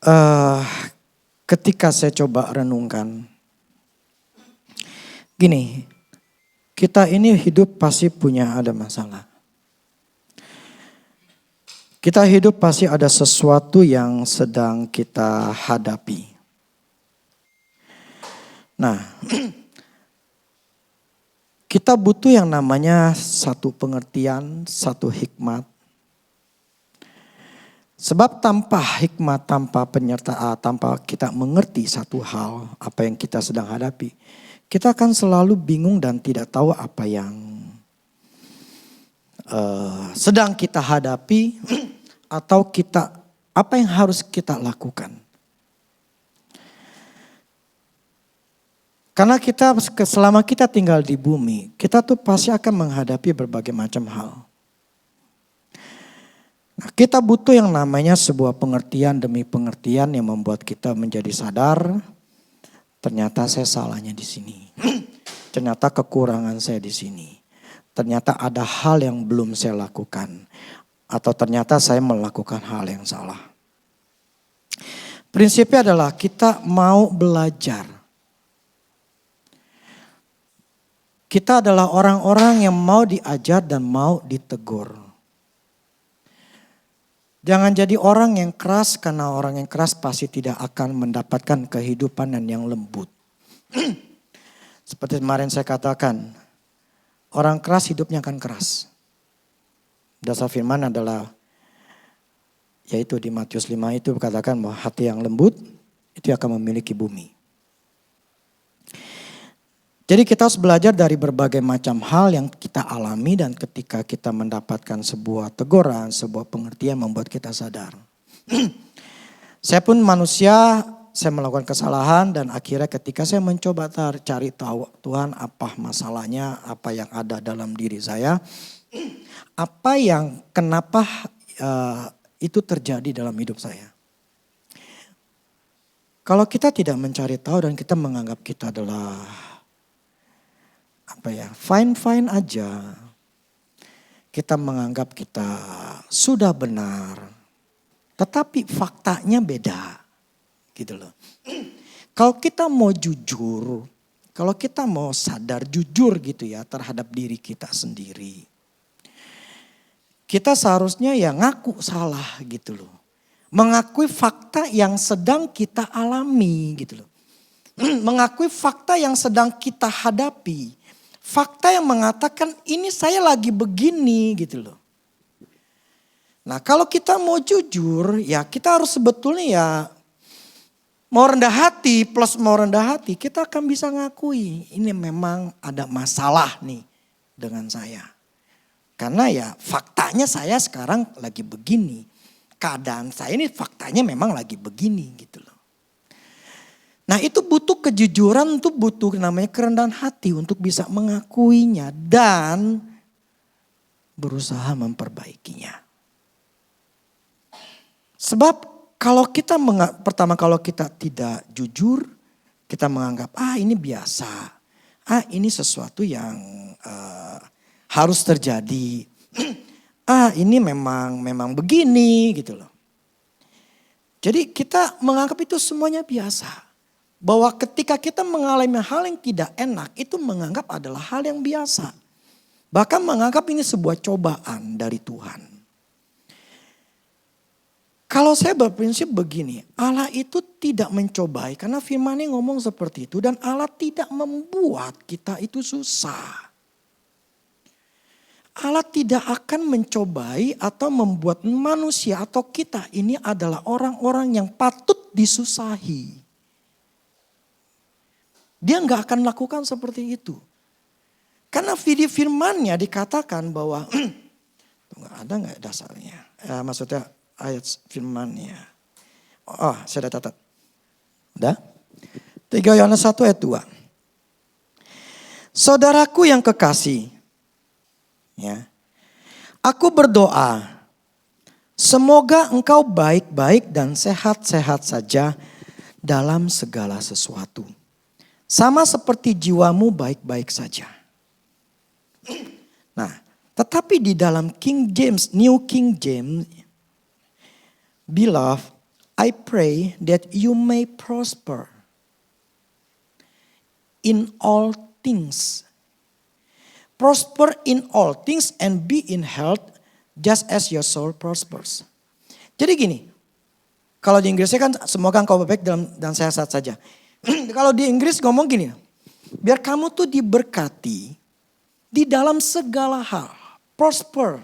Eh, Ketika saya coba renungkan, gini, kita ini hidup pasti punya ada masalah. Kita hidup pasti ada sesuatu yang sedang kita hadapi. Nah, kita butuh yang namanya satu pengertian, satu hikmat. Sebab tanpa hikmat, tanpa penyertaan, tanpa kita mengerti satu hal, apa yang kita sedang hadapi, kita akan selalu bingung dan tidak tahu apa yang sedang kita hadapi atau apa yang harus kita lakukan. Karena selama kita tinggal di bumi, kita tuh pasti akan menghadapi berbagai macam hal. Nah, kita butuh yang namanya sebuah pengertian demi pengertian yang membuat kita menjadi sadar, ternyata saya salahnya di sini. Ternyata kekurangan saya di sini. Ternyata ada hal yang belum saya lakukan. Atau ternyata saya melakukan hal yang salah. Prinsipnya adalah kita mau belajar. Kita adalah orang-orang yang mau diajar dan mau ditegur. Jangan jadi orang yang keras, karena orang yang keras pasti tidak akan mendapatkan kehidupan yang lembut. Seperti kemarin saya katakan, orang keras hidupnya akan keras. Dasar firman adalah, yaitu di Matius 5 itu katakan bahwa hati yang lembut itu akan memiliki bumi. Jadi kita harus belajar dari berbagai macam hal yang kita alami dan ketika kita mendapatkan sebuah teguran, sebuah pengertian membuat kita sadar. Saya pun manusia, saya melakukan kesalahan dan akhirnya ketika saya mencoba cari tahu Tuhan apa masalahnya, apa yang ada dalam diri saya, apa yang kenapa itu terjadi dalam hidup saya. Kalau kita tidak mencari tahu dan kita menganggap kita adalah fine-fine aja. Kita menganggap kita sudah benar. Tetapi faktanya beda. Gitu loh. Kalau kita mau jujur, kalau kita mau sadar jujur gitu ya terhadap diri kita sendiri. Kita seharusnya ya ngaku salah gitu loh. Mengakui fakta yang sedang kita alami gitu loh. Mengakui fakta yang sedang kita hadapi. Fakta yang mengatakan ini saya lagi begini gitu loh. Nah kalau kita mau jujur ya kita harus sebetulnya ya mau rendah hati plus mau rendah hati kita akan bisa ngakui ini memang ada masalah nih dengan saya. Karena ya faktanya saya sekarang lagi begini. Keadaan saya ini faktanya memang lagi begini gitu loh. Nah itu butuh kejujuran, itu butuh namanya kerendahan hati untuk bisa mengakuinya dan berusaha memperbaikinya. Sebab kalau kita kalau kita tidak jujur, kita menganggap ini biasa, ini sesuatu yang harus terjadi, ini memang begini gitu loh. Jadi kita menganggap itu semuanya biasa. Bahwa ketika kita mengalami hal yang tidak enak itu menganggap adalah hal yang biasa. Bahkan menganggap ini sebuah cobaan dari Tuhan. Kalau saya berprinsip begini, Allah itu tidak mencobai karena firman-Nya ngomong seperti itu dan Allah tidak membuat kita itu susah. Allah tidak akan mencobai atau membuat manusia atau kita ini adalah orang-orang yang patut disusahi. Dia nggak akan lakukan seperti itu. Karena firman-Nya dikatakan bahwa, ada nggak dasarnya? Maksudnya ayat firman-Nya. Saya udah catat. Udah? 3 Yohanes 1 ayat 2. Saudaraku yang kekasih. Ya, aku berdoa. Semoga engkau baik-baik dan sehat-sehat saja dalam segala sesuatu. Sama seperti jiwamu baik-baik saja. Nah, tetapi di dalam King James, New King James, Beloved, I pray that you may prosper in all things. Prosper in all things and be in health just as your soul prospers. Jadi gini, kalau di Inggrisnya kan semoga engkau baik dan sehat saja. Kalau di Inggris ngomong gini, biar kamu tuh diberkati di dalam segala hal. Prosper.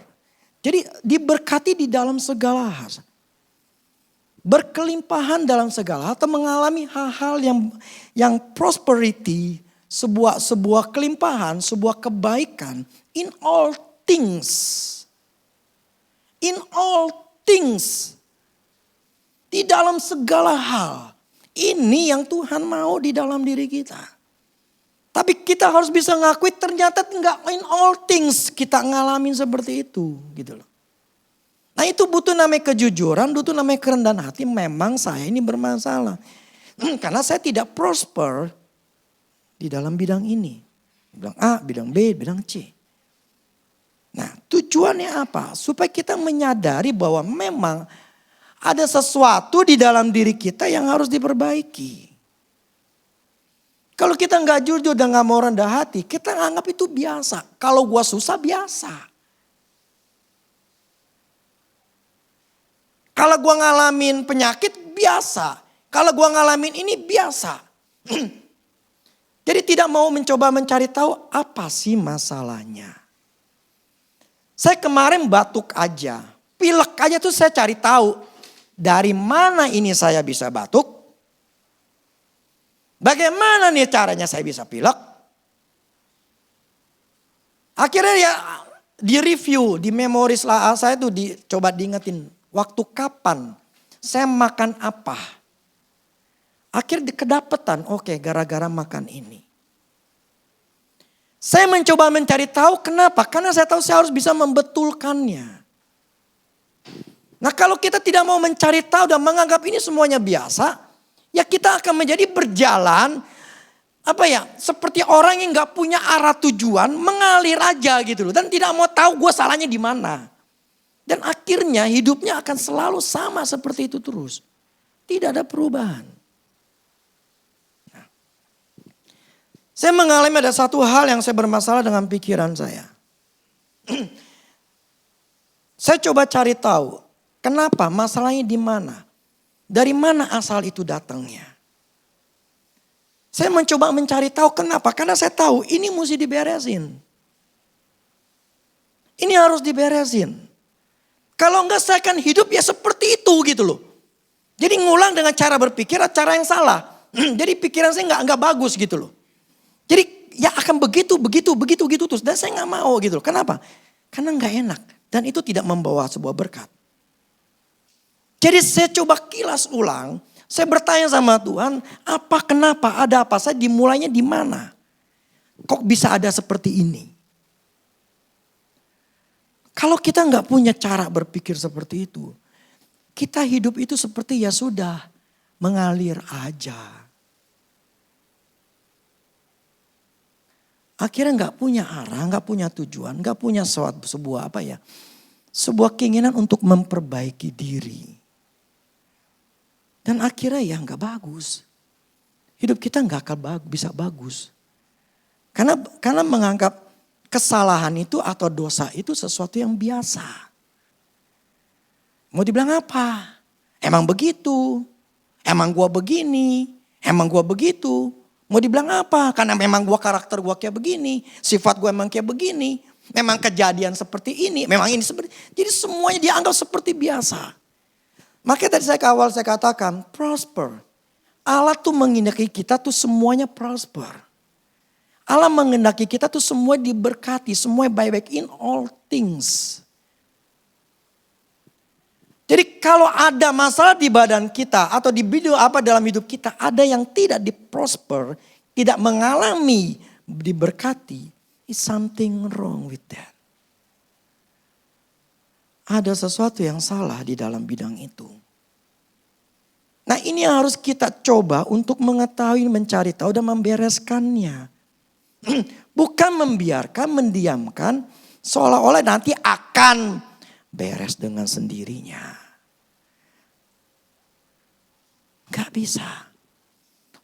Jadi diberkati di dalam segala hal. Berkelimpahan dalam segala hal atau mengalami hal-hal yang prosperity, sebuah kelimpahan, sebuah kebaikan in all things. In all things. Di dalam segala hal. Ini yang Tuhan mau di dalam diri kita. Tapi kita harus bisa ngakui ternyata enggak in all things kita ngalamin seperti itu gitu loh. Nah itu butuh namanya kejujuran, butuh namanya kerendahan hati. Memang saya ini bermasalah. Karena saya tidak prosper di dalam bidang ini. Bidang A, bidang B, bidang C. Nah tujuannya apa? Supaya kita menyadari bahwa memang ada sesuatu di dalam diri kita yang harus diperbaiki. Kalau kita nggak jujur dan nggak mau rendah hati, kita anggap itu biasa. Kalau gua susah biasa. Kalau gua ngalamin penyakit biasa. Kalau gua ngalamin ini biasa. Jadi tidak mau mencoba mencari tahu apa sih masalahnya. Saya kemarin batuk aja, pilek aja tuh saya cari tahu dari mana ini saya bisa batuk. Bagaimana nih caranya saya bisa pilek? Akhirnya ya di review, di memori saya tuh dicoba diingetin. Waktu kapan saya makan apa? Akhirnya kedapetan, oke gara-gara makan ini. Saya mencoba mencari tahu kenapa? Karena saya tahu saya harus bisa membetulkannya. Nah kalau kita tidak mau mencari tahu dan menganggap ini semuanya biasa, ya kita akan menjadi berjalan seperti orang yang nggak punya arah tujuan, mengalir aja gitu loh, dan tidak mau tahu gue salahnya di mana. Dan akhirnya hidupnya akan selalu sama seperti itu terus, tidak ada perubahan. Nah, saya mengalami ada satu hal yang saya bermasalah dengan pikiran saya. Saya coba cari tahu kenapa, masalahnya di mana. Dari mana asal itu datangnya? Saya mencoba mencari tahu kenapa. Karena saya tahu ini mesti diberesin. Ini harus diberesin. Kalau enggak saya akan hidup ya seperti itu gitu loh. Jadi ngulang dengan cara berpikir, cara yang salah. Jadi pikiran saya enggak bagus gitu loh. Jadi ya akan begitu terus. Dan saya enggak mau gitu loh. Kenapa? Karena enggak enak. Dan itu tidak membawa sebuah berkat. Jadi saya coba kilas ulang, saya bertanya sama Tuhan, kenapa, ada apa, saya dimulainya di mana? Kok bisa ada seperti ini? Kalau kita nggak punya cara berpikir seperti itu, kita hidup itu seperti ya sudah, mengalir aja. Akhirnya nggak punya arah, nggak punya tujuan, nggak punya sebuah keinginan untuk memperbaiki diri. Dan akhirnya ya nggak bagus. Hidup kita nggak akan bisa bagus. Karena menganggap kesalahan itu atau dosa itu sesuatu yang biasa. Mau dibilang apa? Emang begitu. Emang gua begini. Emang gua begitu. Mau dibilang apa? Karena memang karakter gua kayak begini. Sifat gua emang kayak begini. Memang kejadian seperti ini. Memang ini seperti. Jadi semuanya dianggap seperti biasa. Makanya tadi awal saya katakan prosper. Allah tuh mengendaki kita tuh semuanya prosper. Allah mengendaki kita tuh semua diberkati, semua baik-baik in all things. Jadi kalau ada masalah di badan kita atau di dalam hidup kita, ada yang tidak diprosper, tidak mengalami diberkati, is something wrong with that. Ada sesuatu yang salah di dalam bidang itu. Nah ini harus kita coba untuk mengetahui, mencari tahu dan membereskannya. Bukan membiarkan, mendiamkan, seolah-olah nanti akan beres dengan sendirinya. Gak bisa.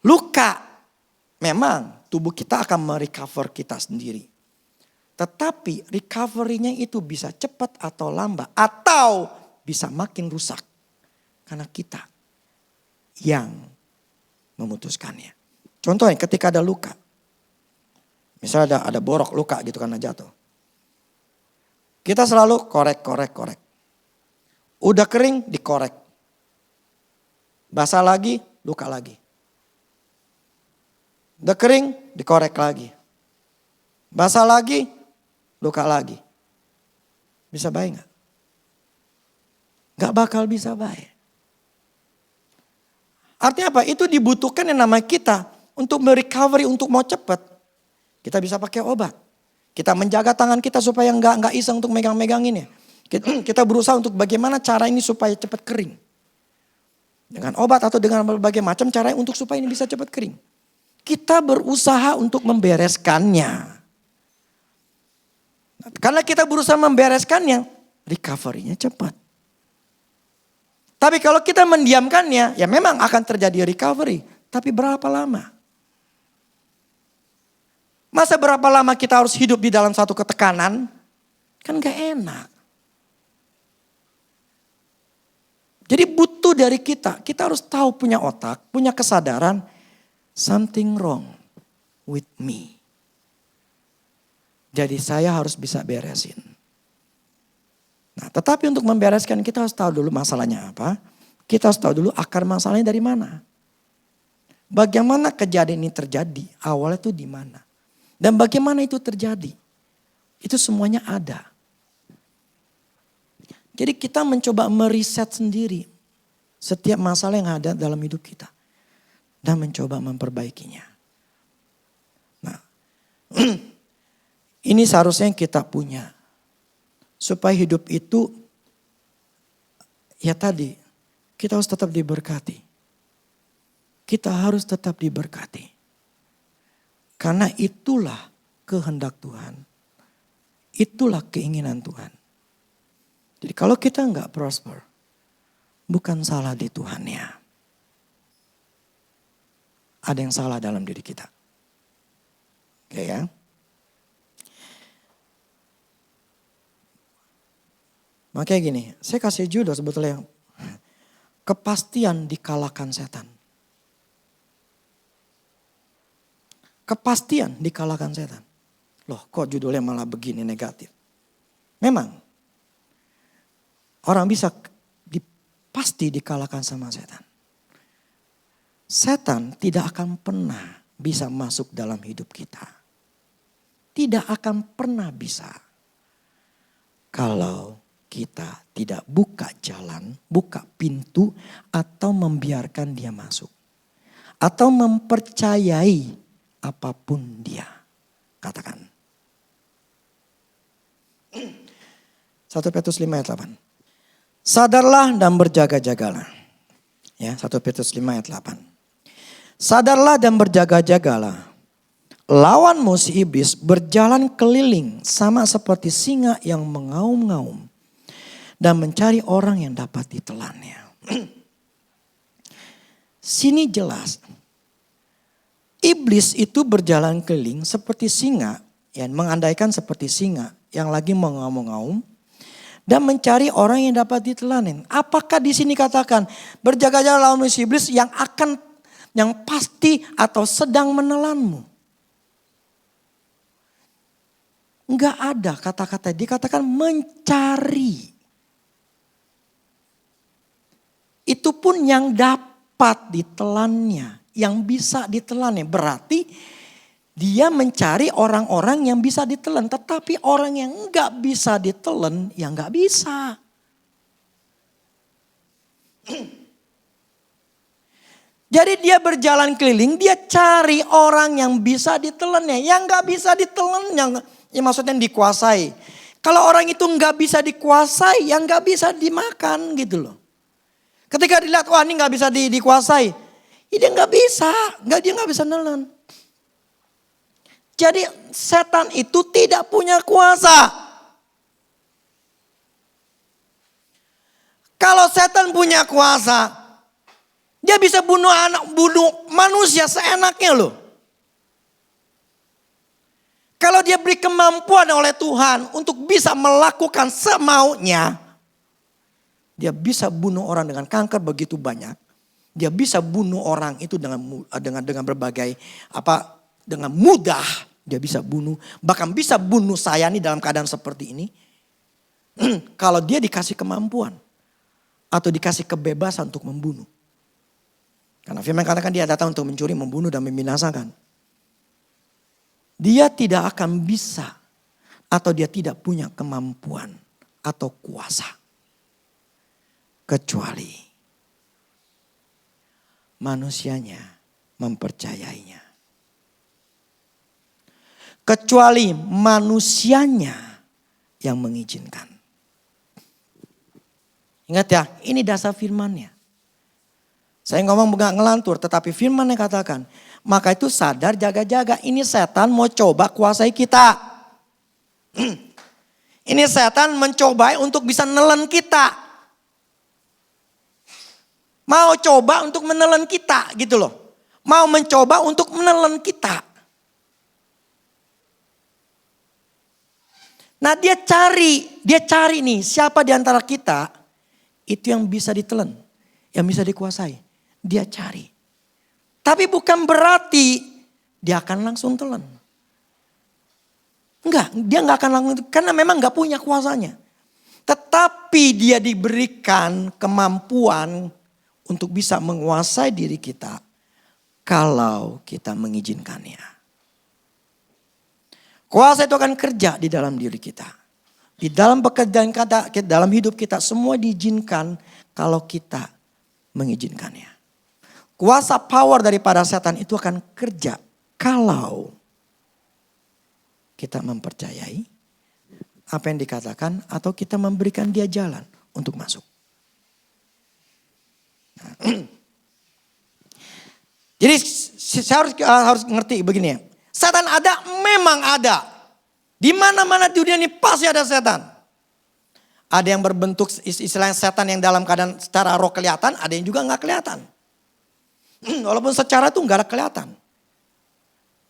Luka, memang tubuh kita akan merecover kita sendiri. Tetapi recovery-nya itu bisa cepat atau lambat. Atau bisa makin rusak. Karena kita yang memutuskannya. Contohnya ketika ada luka. Misalnya ada borok luka gitu karena jatuh. Kita selalu korek. Udah kering dikorek. Basah lagi, luka lagi. Udah kering, dikorek lagi. Basah lagi, luka lagi. Bisa baik gak? Gak bakal bisa baik. Artinya apa? Itu dibutuhkan yang namanya kita untuk merecovery, untuk mau cepat. Kita bisa pakai obat. Kita menjaga tangan kita supaya nggak iseng untuk megang-megangin ya. Kita berusaha untuk bagaimana cara ini supaya cepat kering. Dengan obat atau dengan berbagai macam cara untuk supaya ini bisa cepat kering. Kita berusaha untuk membereskannya. Karena kita berusaha membereskannya, recovery-nya cepat. Tapi kalau kita mendiamkannya, ya memang akan terjadi recovery. Tapi berapa lama? Masa berapa lama kita harus hidup di dalam satu ketekanan? Kan gak enak. Jadi butuh dari kita harus tahu punya otak, punya kesadaran, something wrong with me. Jadi saya harus bisa beresin. Nah, tetapi untuk membereskan kita harus tahu dulu masalahnya apa. Kita harus tahu dulu akar masalahnya dari mana. Bagaimana kejadian ini terjadi, awalnya itu di mana. Dan bagaimana itu terjadi. Itu semuanya ada. Jadi kita mencoba meriset sendiri setiap masalah yang ada dalam hidup kita. Dan mencoba memperbaikinya. Nah, ini seharusnya yang kita punya. Supaya hidup itu, ya tadi, kita harus tetap diberkati. Kita harus tetap diberkati. Karena itulah kehendak Tuhan. Itulah keinginan Tuhan. Jadi kalau kita enggak prosper, bukan salah di Tuhannya. Ada yang salah dalam diri kita. Oke ya. Makanya gini, saya kasih judul sebetulnya. Kepastian dikalahkan setan. Kepastian dikalahkan setan. Loh kok judulnya malah begini negatif. Memang. Orang bisa pasti dikalahkan sama setan. Setan tidak akan pernah bisa masuk dalam hidup kita. Tidak akan pernah bisa. Kalau kita tidak buka jalan, buka pintu atau membiarkan dia masuk. Atau mempercayai apapun dia katakan. 1 Petrus 5 ayat 8. Sadarlah dan berjaga-jagalah. Ya, 1 Petrus 5 ayat 8. Sadarlah dan berjaga-jagalah. Lawanmu si iblis berjalan keliling sama seperti singa yang mengaum-ngaum. Dan mencari orang yang dapat ditelannya. Sini jelas. Iblis itu berjalan keliling seperti singa. Ya, mengandaikan seperti singa yang lagi mengaum-ngaum. Dan mencari orang yang dapat ditelanin. Apakah di sini katakan berjaga-jaga lawan iblis yang pasti atau sedang menelanmu? Enggak ada kata-kata, dikatakan mencari. Itu pun yang dapat ditelannya, yang bisa ditelannya. Berarti dia mencari orang-orang yang bisa ditelan. Tetapi orang yang enggak bisa ditelan, ya enggak bisa. Jadi dia berjalan keliling, dia cari orang yang bisa ditelannya. Yang enggak bisa ditelan, yang maksudnya dikuasai. Kalau orang itu enggak bisa dikuasai, yang enggak bisa dimakan gitu loh. Ketika dilihat, wah ini enggak bisa dikuasai. Dia enggak bisa, dia enggak bisa nelen. Jadi setan itu tidak punya kuasa. Kalau setan punya kuasa, Dia bisa bunuh manusia seenaknya loh. Kalau dia beri kemampuan oleh Tuhan untuk bisa melakukan semaunya, dia bisa bunuh orang dengan kanker begitu banyak. Dia bisa bunuh orang itu dengan berbagai dengan mudah dia bisa bunuh. Bahkan bisa bunuh saya nih dalam keadaan seperti ini. Kalau dia dikasih kemampuan atau dikasih kebebasan untuk membunuh. Karena firman katakan dia datang untuk mencuri, membunuh dan membinasakan. Dia tidak akan bisa atau dia tidak punya kemampuan atau kuasa. Kecuali manusianya mempercayainya. Kecuali manusianya yang mengizinkan. Ingat ya, ini dasar firmannya. Saya ngomong bukan ngelantur, tetapi firman yang katakan, maka itu sadar jaga-jaga, ini setan mau coba kuasai kita. Ini setan mencoba untuk bisa nelen kita. Mau coba untuk menelen kita gitu loh. Mau mencoba untuk menelen kita. Nah dia cari nih siapa di antara kita itu yang bisa ditelen, yang bisa dikuasai. Dia cari. Tapi bukan berarti dia akan langsung telan. Enggak, dia enggak akan langsung, karena memang enggak punya kuasanya. Tetapi dia diberikan kemampuan untuk bisa menguasai diri kita kalau kita mengizinkannya. Kuasa itu akan kerja di dalam diri kita. Di dalam pekerjaan kita, dalam hidup kita semua diizinkan kalau kita mengizinkannya. Kuasa power daripada setan itu akan kerja kalau kita mempercayai apa yang dikatakan atau kita memberikan dia jalan untuk masuk. Nah, jadi saya harus ngerti begini ya. Setan ada, memang ada. Di mana-mana di dunia ini pasti ada setan. Ada yang berbentuk istilahnya setan yang dalam keadaan secara roh kelihatan, ada yang juga nggak kelihatan. Walaupun secara itu nggak ada kelihatan.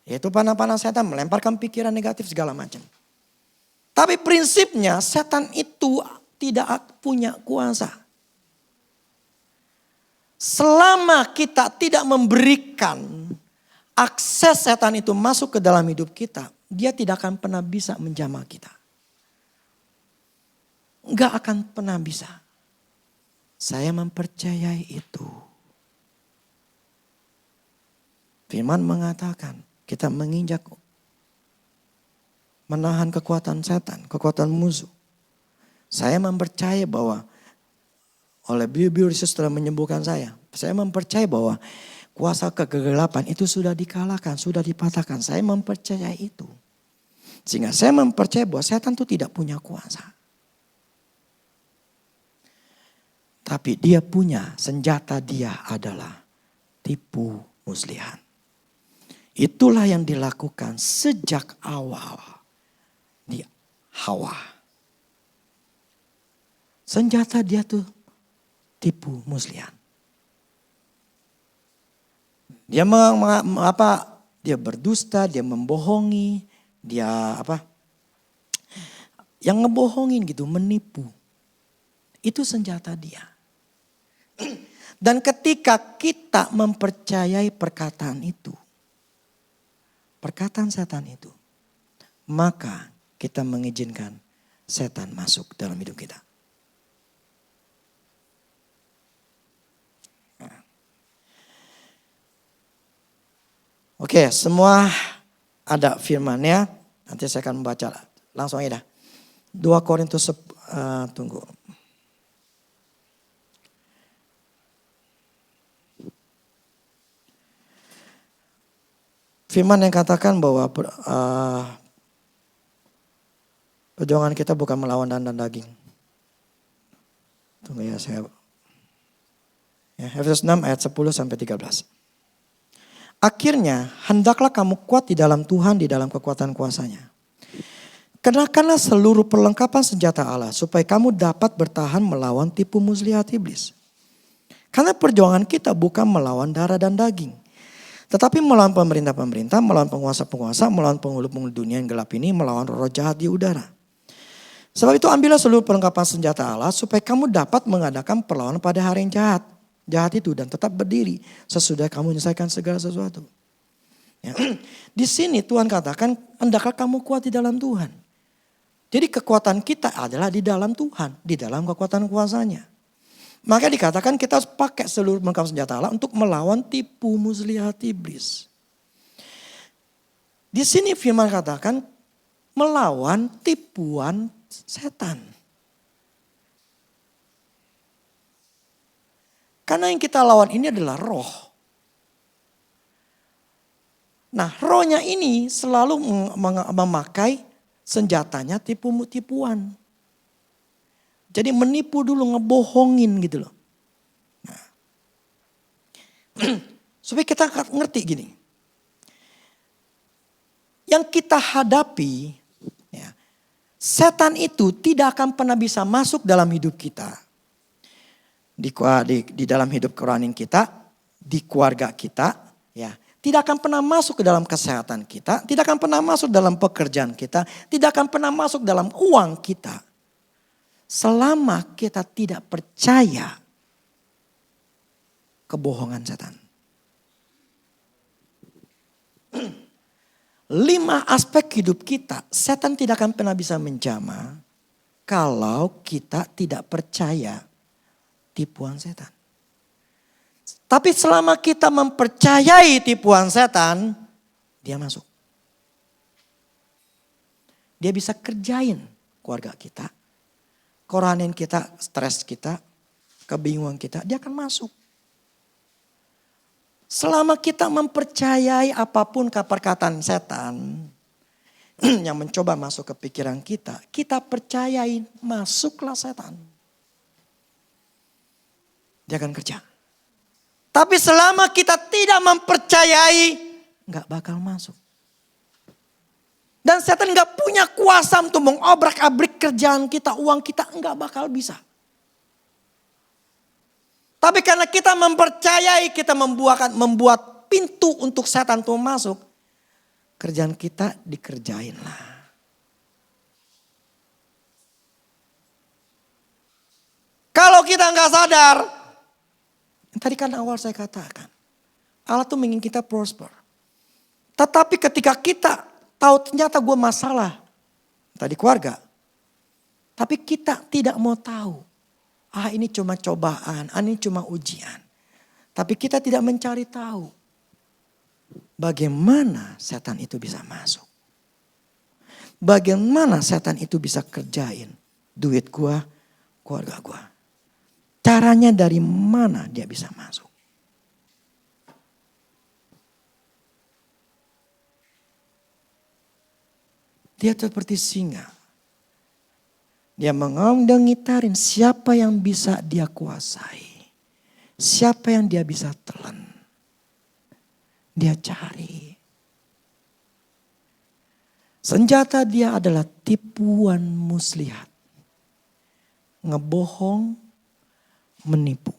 Yaitu panah-panah setan melemparkan pikiran negatif segala macam. Tapi prinsipnya setan itu tidak punya kuasa. Selama kita tidak memberikan akses setan itu masuk ke dalam hidup kita, dia tidak akan pernah bisa menjamah kita. Nggak akan pernah bisa. Saya mempercayai itu. Firman mengatakan kita menginjak, menahan kekuatan setan, kekuatan musuh. Saya mempercayai bahwa oleh bibir Yesus telah menyembuhkan saya. Saya mempercayai bahwa kuasa kegelapan itu sudah dikalahkan, sudah dipatahkan. Saya mempercayai itu. Sehingga saya mempercayai bahwa setan itu tidak punya kuasa. Tapi dia punya senjata, dia adalah tipu muslihat. Itulah yang dilakukan sejak awal di Hawa. Senjata dia tuh tipu muslihat. Dia dia berdusta, dia membohongi, dia yang ngebohongin gitu, menipu. Itu senjata dia. Dan ketika kita mempercayai perkataan itu, perkataan setan itu, maka kita mengizinkan setan masuk dalam hidup kita. Oke, semua ada firmannya. Nanti saya akan membaca langsung aja dah. 2 Korintus tunggu. Firman yang katakan bahwa perjuangan kita bukan melawan dan daging. Tunggu ya saya. Ya, Efesus 6 ayat 10 sampai 13. Akhirnya hendaklah kamu kuat di dalam Tuhan, di dalam kekuatan kuasanya. Kenakanlah seluruh perlengkapan senjata Allah supaya kamu dapat bertahan melawan tipu muslihat iblis. Karena perjuangan kita bukan melawan darah dan daging. Tetapi melawan pemerintah-pemerintah, melawan penguasa-penguasa, melawan penghulu-penghulu dunia yang gelap ini, melawan roh jahat di udara. Sebab itu ambillah seluruh perlengkapan senjata Allah supaya kamu dapat mengadakan perlawanan pada hari yang jahat. Jahat itu dan tetap berdiri sesudah kamu menyelesaikan segala sesuatu. Ya. Di sini Tuhan katakan hendaklah kamu kuat di dalam Tuhan. Jadi kekuatan kita adalah di dalam Tuhan, di dalam kekuatan kuasanya. Maka dikatakan kita harus pakai seluruh perlengkapan senjata Allah untuk melawan tipu muslihat iblis. Di sini firman katakan melawan tipuan setan. Karena yang kita lawan ini adalah roh. Nah, rohnya ini selalu memakai senjatanya tipuan. Jadi menipu dulu, ngebohongin gitu loh. Nah. Supaya kita ngerti gini. Yang kita hadapi, ya, setan itu tidak akan pernah bisa masuk dalam hidup kita. Di dalam hidup kerohanian kita, di keluarga kita, ya. Tidak akan pernah masuk ke dalam kesehatan kita, tidak akan pernah masuk dalam pekerjaan kita, tidak akan pernah masuk dalam uang kita. Selama kita tidak percaya kebohongan setan. 5 aspek hidup kita, setan tidak akan pernah bisa menjamah kalau kita tidak percaya tipuan setan. Tapi selama kita mempercayai tipuan setan, dia masuk. Dia bisa kerjain keluarga kita, kerohanian kita, stres kita, kebingungan kita, dia akan masuk. Selama kita mempercayai apapun perkataan setan yang mencoba masuk ke pikiran kita, kita percayain masuklah setan. Dia akan kerja. Tapi selama kita tidak mempercayai, gak bakal masuk. Dan setan gak punya kuasa untuk mengobrak-abrik kerjaan kita, uang kita, gak bakal bisa. Tapi karena kita mempercayai, kita membuat pintu untuk setan untuk masuk, kerjaan kita dikerjain lah. Kalau kita gak sadar, tadi kan awal saya katakan, Allah tuh ingin kita prosper. Tetapi ketika kita tahu ternyata gue masalah, tadi keluarga, tapi kita tidak mau tahu. Ini cuma cobaan, ini cuma ujian. Tapi kita tidak mencari tahu bagaimana setan itu bisa masuk. Bagaimana setan itu bisa kerjain duit gua, keluarga gua. Caranya dari mana dia bisa masuk. Dia seperti singa. Dia mengondengitarin siapa yang bisa dia kuasai. Siapa yang dia bisa telan. Dia cari. Senjata dia adalah tipuan muslihat. Ngebohong, menipu.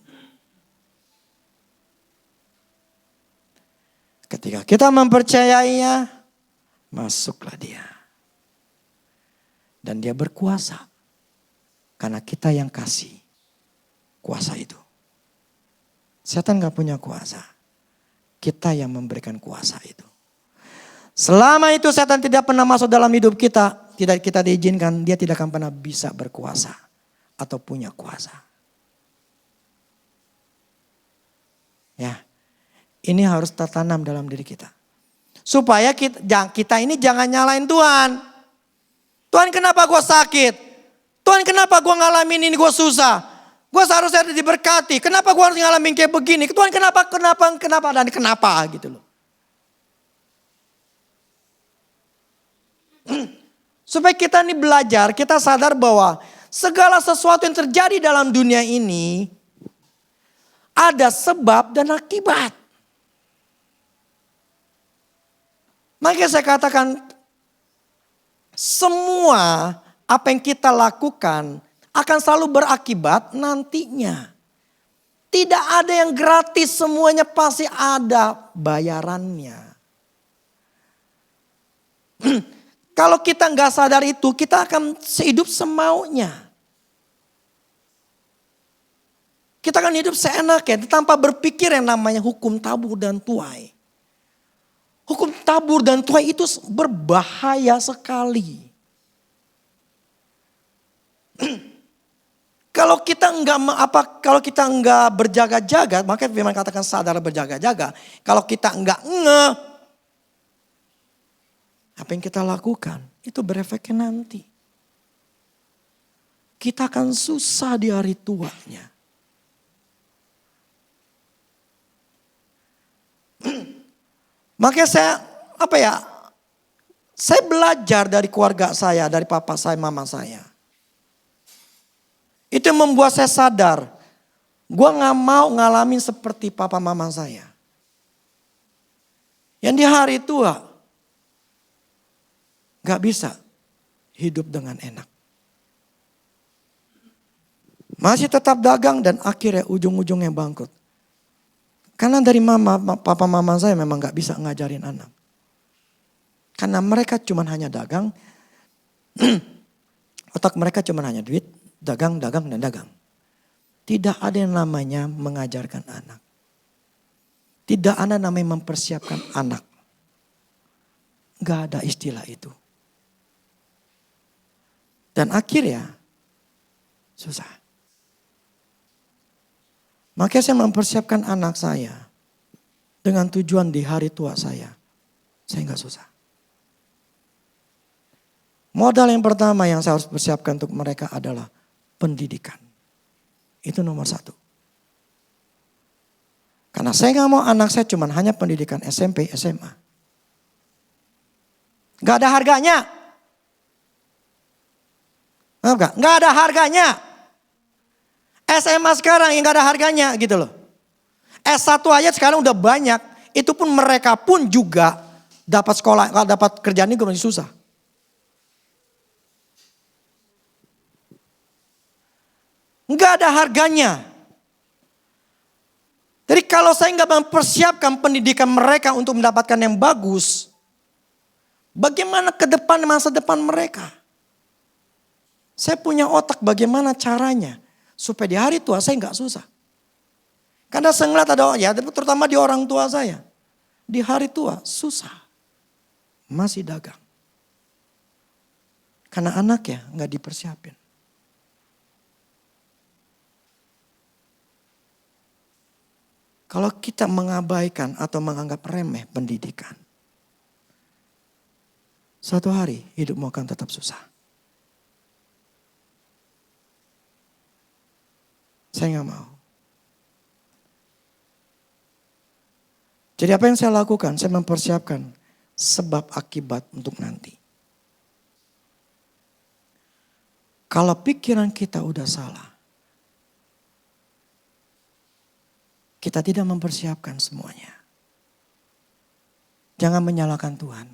Ketika kita mempercayainya, masuklah dia. Dan dia berkuasa. Karena kita yang kasih kuasa itu. Setan gak punya kuasa. Kita yang memberikan kuasa itu. Selama itu setan tidak pernah masuk dalam hidup kita. Tidak kita diizinkan, dia tidak akan pernah bisa berkuasa. Atau punya kuasa. Ya, ini harus tertanam dalam diri kita. Supaya kita ini jangan nyalain Tuhan. Tuhan kenapa gue sakit? Tuhan kenapa gue ngalamin ini gue susah? Gue seharusnya diberkati. Kenapa gue harus ngalamin kayak begini? Tuhan kenapa dan kenapa gitu loh. Supaya kita ini belajar, kita sadar bahwa segala sesuatu yang terjadi dalam dunia ini ada sebab dan akibat. Makanya saya katakan semua apa yang kita lakukan akan selalu berakibat nantinya. Tidak ada yang gratis, semuanya pasti ada bayarannya. Kalau kita nggak sadar itu, kita akan hidup semaunya. Kita akan hidup seenaknya tanpa berpikir yang namanya hukum tabur dan tuai. Hukum tabur dan tuai itu berbahaya sekali. Kalau kita enggak berjaga-jaga, maka firman katakan sadar berjaga-jaga. Kalau kita enggak apa yang kita lakukan itu berefeknya nanti. Kita akan susah di hari tuanya. Makanya saya belajar dari keluarga saya, dari papa saya, mama saya. Itu yang membuat saya sadar, gue gak mau ngalamin seperti papa mama saya. Yang di hari tua, gak bisa hidup dengan enak. Masih tetap dagang dan akhirnya ujung-ujungnya bangkrut. Karena dari papa mama saya memang gak bisa ngajarin anak. Karena mereka cuma hanya dagang. Otak mereka cuma hanya duit, dagang, dan dagang. Tidak ada yang namanya mengajarkan anak. Tidak ada namanya mempersiapkan anak. Gak ada istilah itu. Dan akhirnya susah. Makanya saya mempersiapkan anak saya dengan tujuan di hari tua saya gak susah. Modal yang pertama yang saya harus persiapkan untuk mereka adalah pendidikan. Itu nomor 1. Karena saya gak mau anak saya cuma hanya pendidikan SMP, SMA. Gak ada harganya. Gak ada harganya. SMA sekarang yang gak ada harganya gitu loh. S1 aja sekarang udah banyak. Itu pun mereka pun juga dapat sekolah, kalau dapat kerjaan ini masih susah. Gak ada harganya. Jadi kalau saya gak mempersiapkan pendidikan mereka untuk mendapatkan yang bagus, bagaimana ke depan masa depan mereka? Saya punya otak bagaimana caranya supaya di hari tua saya gak susah. Karena saya ngeliat ada, ya terutama di orang tua saya. Di hari tua susah. Masih dagang. Karena anaknya gak dipersiapin. Kalau kita mengabaikan atau menganggap remeh pendidikan. Suatu hari hidupmu akan tetap susah. Saya gak mau. Jadi apa yang saya lakukan? Saya mempersiapkan sebab akibat untuk nanti. Kalau pikiran kita udah salah, kita tidak mempersiapkan semuanya. Jangan menyalahkan Tuhan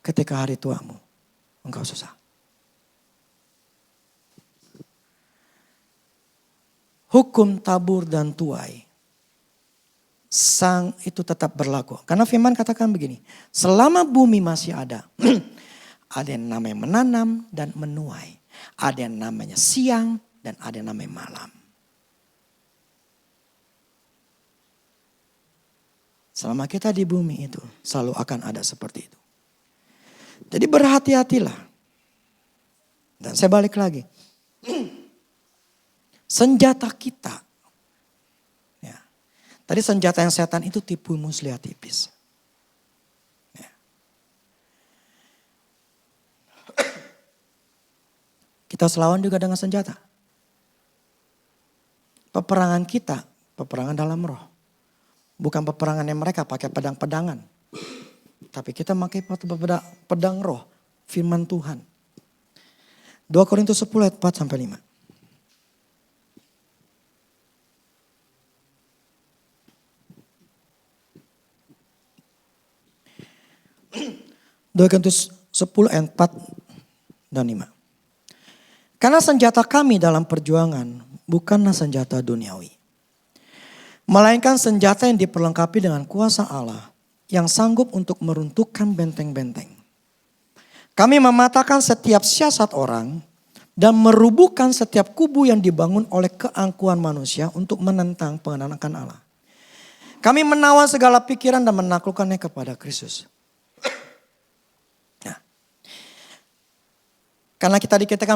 ketika hari tuamu engkau susah. Hukum tabur dan tuai itu tetap berlaku. Karena firman katakan begini, selama bumi masih ada, ada yang namanya menanam dan menuai. Ada yang namanya siang dan ada yang namanya malam. Selama kita di bumi itu selalu akan ada seperti itu. Jadi berhati-hatilah. Dan saya balik lagi. Senjata kita. Ya. Tadi senjata yang setan itu tipu muslihat tipis. Ya. Kita selawan juga dengan senjata. Peperangan kita, peperangan dalam roh. Bukan peperangan yang mereka pakai pedang-pedangan. Tapi kita pakai pedang roh, firman Tuhan. 2 Korintus 10 ayat 4 sampai 5. 2 Korintus 10 ayat 4 dan 5. Karena senjata kami dalam perjuangan bukanlah senjata duniawi. Melainkan senjata yang diperlengkapi dengan kuasa Allah yang sanggup untuk meruntuhkan benteng-benteng. Kami mematahkan setiap siasat orang dan merubuhkan setiap kubu yang dibangun oleh keangkuhan manusia untuk menentang pengenalan Allah. Kami menawan segala pikiran dan menaklukkannya kepada Kristus. Nah, karena kita dikatakan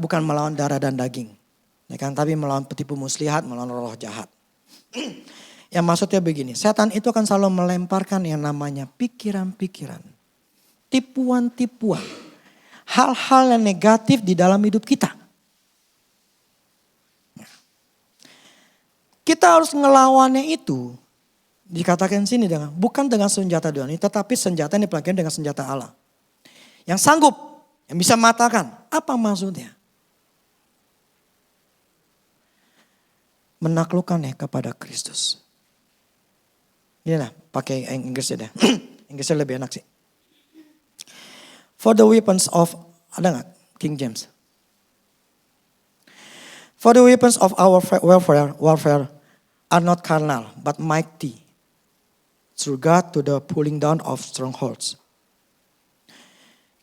bukan melawan darah dan daging, ya kan, tapi melawan penipu muslihat, melawan roh jahat. Yang maksudnya begini, setan itu akan selalu melemparkan yang namanya pikiran-pikiran, tipuan-tipuan, hal-hal yang negatif di dalam hidup kita. Kita harus ngelawannya itu, dikatakan sini bukan dengan senjata dunia, tetapi senjata yang dipakai dengan senjata Allah. Yang sanggup, yang bisa matahkan. Apa maksudnya? Menaklukkannya kepada Kristus. Inilah pakai Inggrisnya deh. Inggrisnya lebih enak sih. For the weapons of, ada nggak King James? For the weapons of our warfare are not carnal, but mighty through God to the pulling down of strongholds,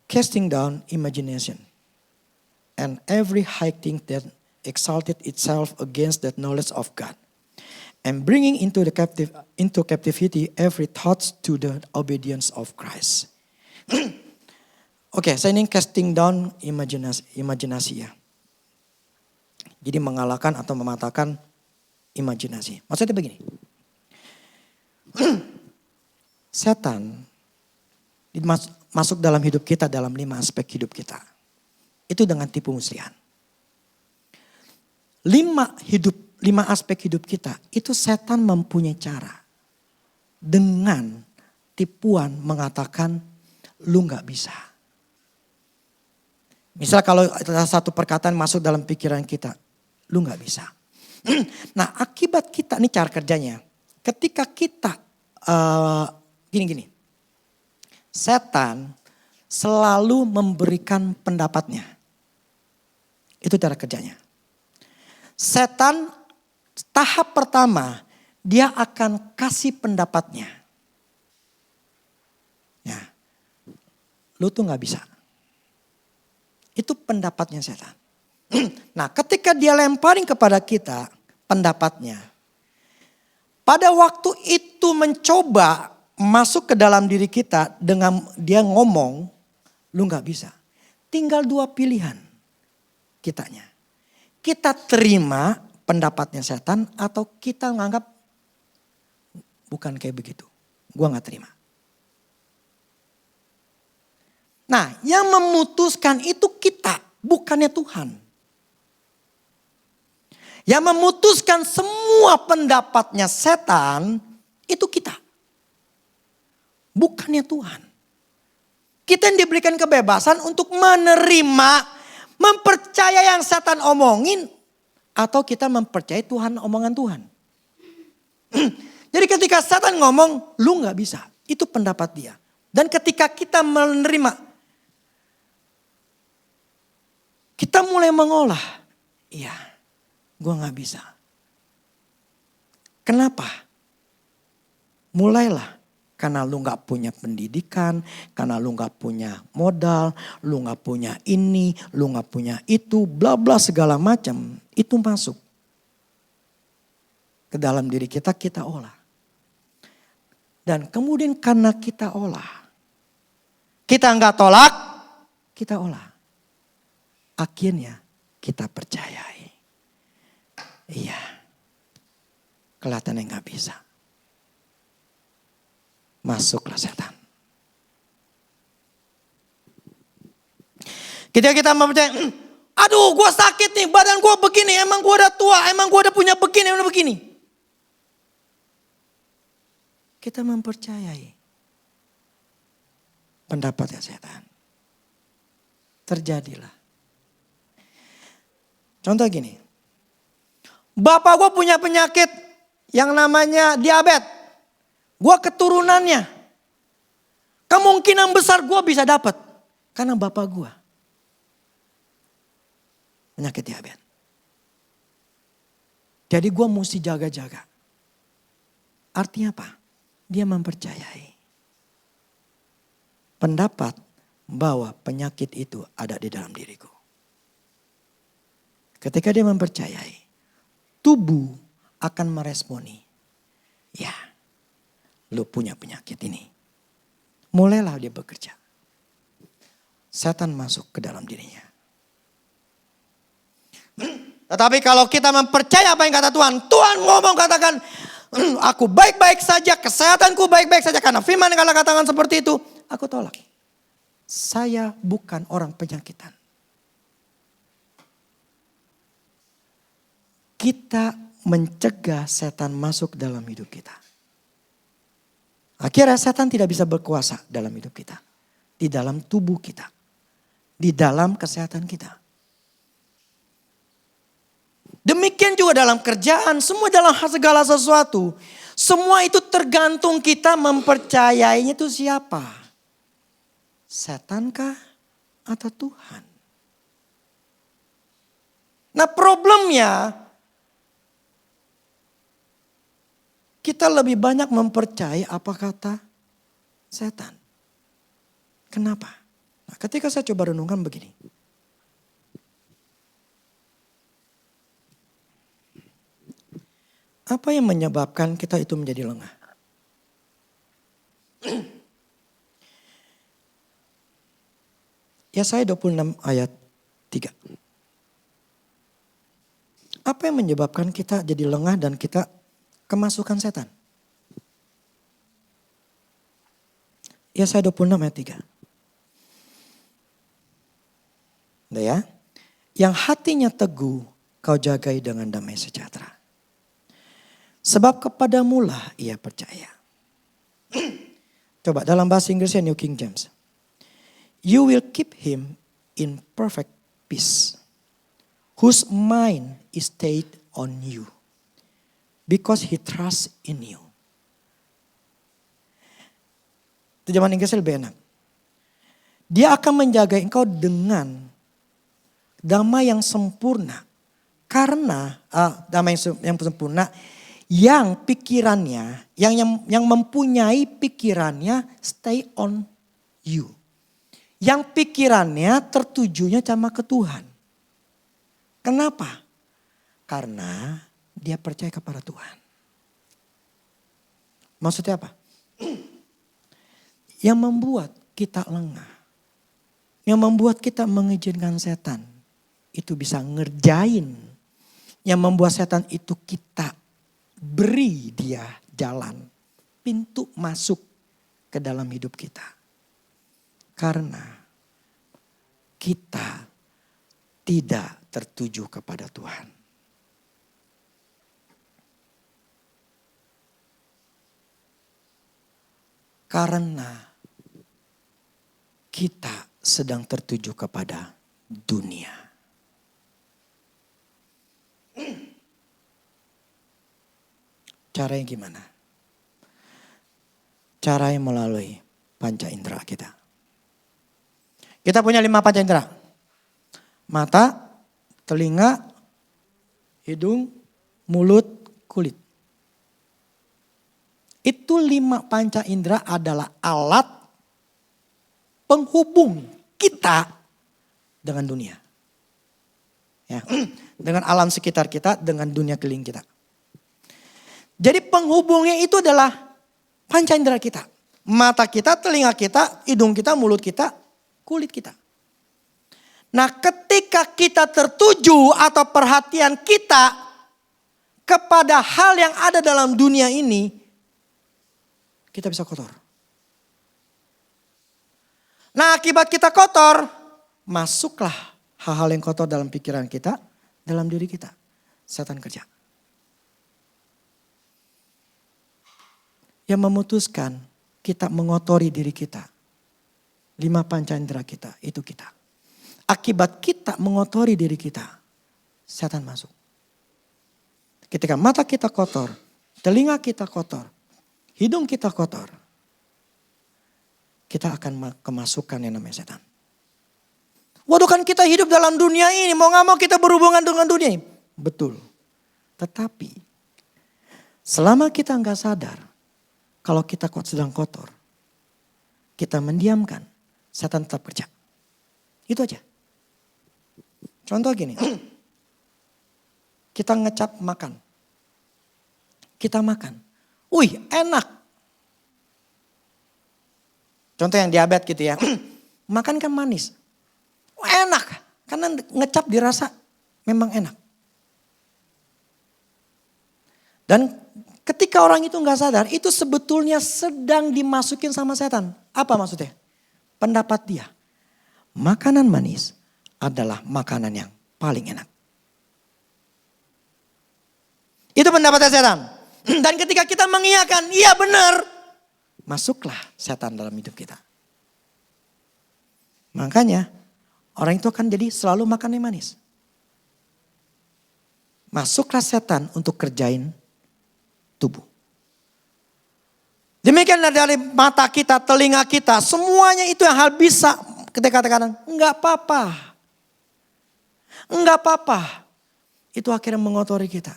casting down imagination, and every high thing that exalted itself against the knowledge of God, and bringing into captivity every thought to the obedience of Christ. Oke, saya ini casting down imajinasi ya. Jadi mengalahkan atau mematahkan imajinasi. Maksudnya begini. Setan masuk dalam hidup kita dalam 5 aspek hidup kita. Itu dengan tipu muslihat. 5 aspek hidup kita itu setan mempunyai cara dengan tipuan mengatakan lu gak bisa. Misal kalau ada satu perkataan masuk dalam pikiran kita, lu gak bisa. Nah akibat kita, ini cara kerjanya. Ketika kita gini. Setan selalu memberikan pendapatnya. Itu cara kerjanya. Setan tahap pertama dia akan kasih pendapatnya. Ya, lu tuh gak bisa. Itu pendapatnya setan. Nah ketika dia lemparin kepada kita pendapatnya. Pada waktu itu mencoba masuk ke dalam diri kita dengan dia ngomong. Lu gak bisa. Tinggal 2 pilihan kitanya. Kita terima pendapatnya setan atau kita menganggap bukan kayak begitu. Gua gak terima. Nah yang memutuskan itu kita, bukannya Tuhan. Yang memutuskan semua pendapatnya setan itu kita. Bukannya Tuhan. Kita yang diberikan kebebasan untuk menerima, mempercaya yang setan omongin. Atau kita mempercayai Tuhan, omongan Tuhan. Jadi ketika setan ngomong, lu gak bisa. Itu pendapat dia. Dan ketika kita menerima, kita mulai mengolah. Iya, gue gak bisa. Kenapa? Mulailah. Karena lu gak punya pendidikan, karena lu gak punya modal, lu gak punya ini, lu gak punya itu, bla bla segala macam. Itu masuk ke dalam diri kita, kita olah. Dan kemudian karena kita olah, kita gak tolak, kita olah. Akhirnya kita percayai. Iya, kelihatannya gak bisa. Masuklah setan. Ketika kita mempercayai, aduh gue sakit nih, badan gue begini, emang gue udah tua, emang gue udah punya begini, udah begini. Kita mempercayai pendapatnya setan. Terjadilah. Contoh gini, bapak gue punya penyakit yang namanya diabetes. Gue keturunannya. Kemungkinan besar gue bisa dapat. Karena bapak gue penyakit diabetes. Jadi gue mesti jaga-jaga. Artinya apa? Dia mempercayai pendapat bahwa penyakit itu ada di dalam diriku. Ketika dia mempercayai, tubuh akan meresponi. Ya, lu punya penyakit ini. Mulailah dia bekerja. Setan masuk ke dalam dirinya. Tetapi kalau kita mempercayai apa yang kata Tuhan. Tuhan ngomong katakan, aku baik-baik saja, kesehatanku baik-baik saja. Karena firman kalau katakan seperti itu, aku tolak. Saya bukan orang penyakitan. Kita mencegah setan masuk dalam hidup kita. Akhirnya setan tidak bisa berkuasa dalam hidup kita. Di dalam tubuh kita. Di dalam kesehatan kita. Demikian juga dalam kerjaan, semua dalam segala sesuatu. Semua itu tergantung kita mempercayainya itu siapa. Setankah atau Tuhan? Nah problemnya, kita lebih banyak mempercayai apa kata setan. Kenapa? Nah, ketika saya coba renungkan begini. Apa yang menyebabkan kita itu menjadi lengah? Yesaya 26 ayat 3. Apa yang menyebabkan kita jadi lengah dan kita kemasukan setan? Yesaya 26 ayat 3. Udah ya. Yang hatinya teguh kau jagai dengan damai sejahtera. Sebab kepadamulah ia percaya. Coba dalam bahasa Inggrisnya New King James. You will keep him in perfect peace. Whose mind is stayed on you. Because he trusts in you. Terjemahan Inggrisnya lebih enak. Dia akan menjaga engkau dengan damai yang sempurna. Karena damai yang sempurna yang pikirannya, yang mempunyai pikirannya stay on you. Yang pikirannya tertujunya sama ke Tuhan. Kenapa? Karena dia percaya kepada Tuhan. Maksudnya apa? Yang membuat kita lengah. Yang membuat kita mengizinkan setan. Itu bisa ngerjain. Yang membuat setan itu kita beri dia jalan. Pintu masuk ke dalam hidup kita. Karena kita tidak tertuju kepada Tuhan. Karena kita sedang tertuju kepada dunia. Caranya gimana? Caranya melalui panca indera kita. Kita punya 5 panca indera. Mata, telinga, hidung, mulut, kulit. Itu 5 panca indera adalah alat penghubung kita dengan dunia. Ya, dengan alam sekitar kita, dengan dunia keliling kita. Jadi penghubungnya itu adalah panca indera kita. Mata kita, telinga kita, hidung kita, mulut kita, kulit kita. Nah ketika kita tertuju atau perhatian kita kepada hal yang ada dalam dunia ini, kita bisa kotor. Nah akibat kita kotor, masuklah hal-hal yang kotor dalam pikiran kita, dalam diri kita. Setan kerja. Yang memutuskan kita mengotori diri kita. 5 panca indera kita, itu kita. Akibat kita mengotori diri kita, setan masuk. Ketika mata kita kotor, telinga kita kotor, hidung kita kotor, kita akan kemasukan yang namanya setan. Waduh kan kita hidup dalam dunia ini, mau gak mau kita berhubungan dengan dunia ini. Betul. Tetapi selama kita gak sadar, Kalau kita sedang kotor, kita mendiamkan, setan tetap kerja. Itu aja. Contoh gini, kita ngecap makan. Kita makan. Wih, enak. Contoh yang diabetes gitu ya. Makan kan manis. Enak. Karena ngecap dirasa memang enak. Dan ketika orang itu nggak sadar, itu sebetulnya sedang dimasukin sama setan. Apa maksudnya? Pendapat dia. Makanan manis adalah makanan yang paling enak. Itu pendapatnya setan. Dan ketika kita mengiyakan, iya benar. Masuklah setan dalam hidup kita. Makanya orang itu akan jadi selalu makan yang manis. Masuklah setan untuk kerjain tubuh. Demikian dari mata kita, telinga kita, semuanya itu yang hal bisa ketika katakan enggak apa-apa. Enggak apa-apa. Itu akhirnya mengotori kita.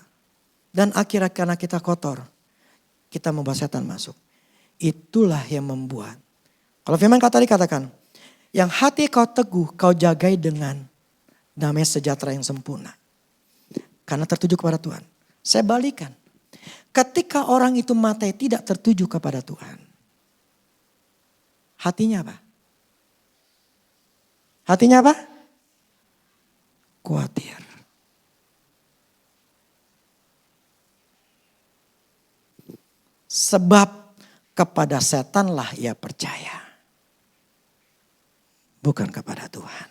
Dan akhirnya karena kita kotor, kita membawa setan masuk. Itulah yang membuat. Kalau firman tadi katakan, yang hati kau teguh, kau jagai dengan damai sejahtera yang sempurna. Karena tertuju kepada Tuhan. Saya balikan. Ketika orang itu matanya tidak tertuju kepada Tuhan. Hatinya apa? Hatinya apa? Khawatir. Sebab kepada setanlah ia percaya. Bukan kepada Tuhan.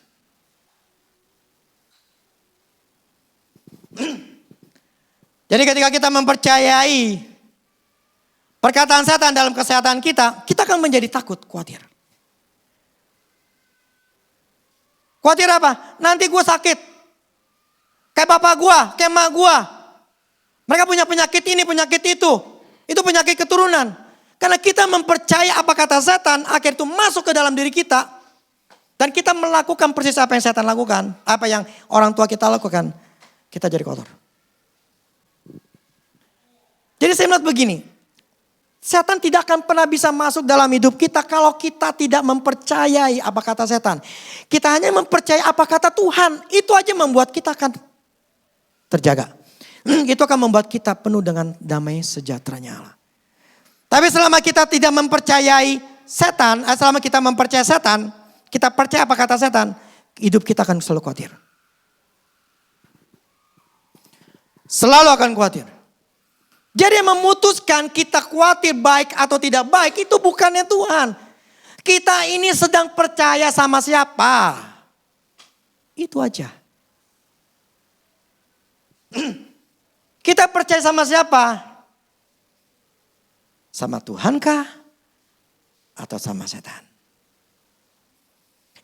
Jadi ketika kita mempercayai perkataan setan dalam kesehatan kita, kita akan menjadi takut, khawatir. Khawatir apa? Nanti gue sakit. Kayak bapak gue, kayak emak gue. Mereka punya penyakit ini, penyakit itu. Itu penyakit keturunan. Karena kita mempercayai apa kata setan, akhir itu masuk ke dalam diri kita. Dan kita melakukan persis apa yang setan lakukan. Apa yang orang tua kita lakukan. Kita jadi kotor. Jadi saya melihat begini. Setan tidak akan pernah bisa masuk dalam hidup kita kalau kita tidak mempercayai apa kata setan. Kita hanya mempercayai apa kata Tuhan. Itu aja membuat kita akan terjaga. Itu akan membuat kita penuh dengan damai sejahteranya Allah. Tapi selama kita tidak mempercayai setan, selama kita mempercayai setan, kita percaya apa kata setan, hidup kita akan selalu khawatir. Selalu akan khawatir. Jadi yang memutuskan kita khawatir baik atau tidak baik itu bukannya Tuhan. Kita ini sedang percaya sama siapa. Itu aja. Kita percaya sama siapa? Sama Tuhan kah? Atau sama setan?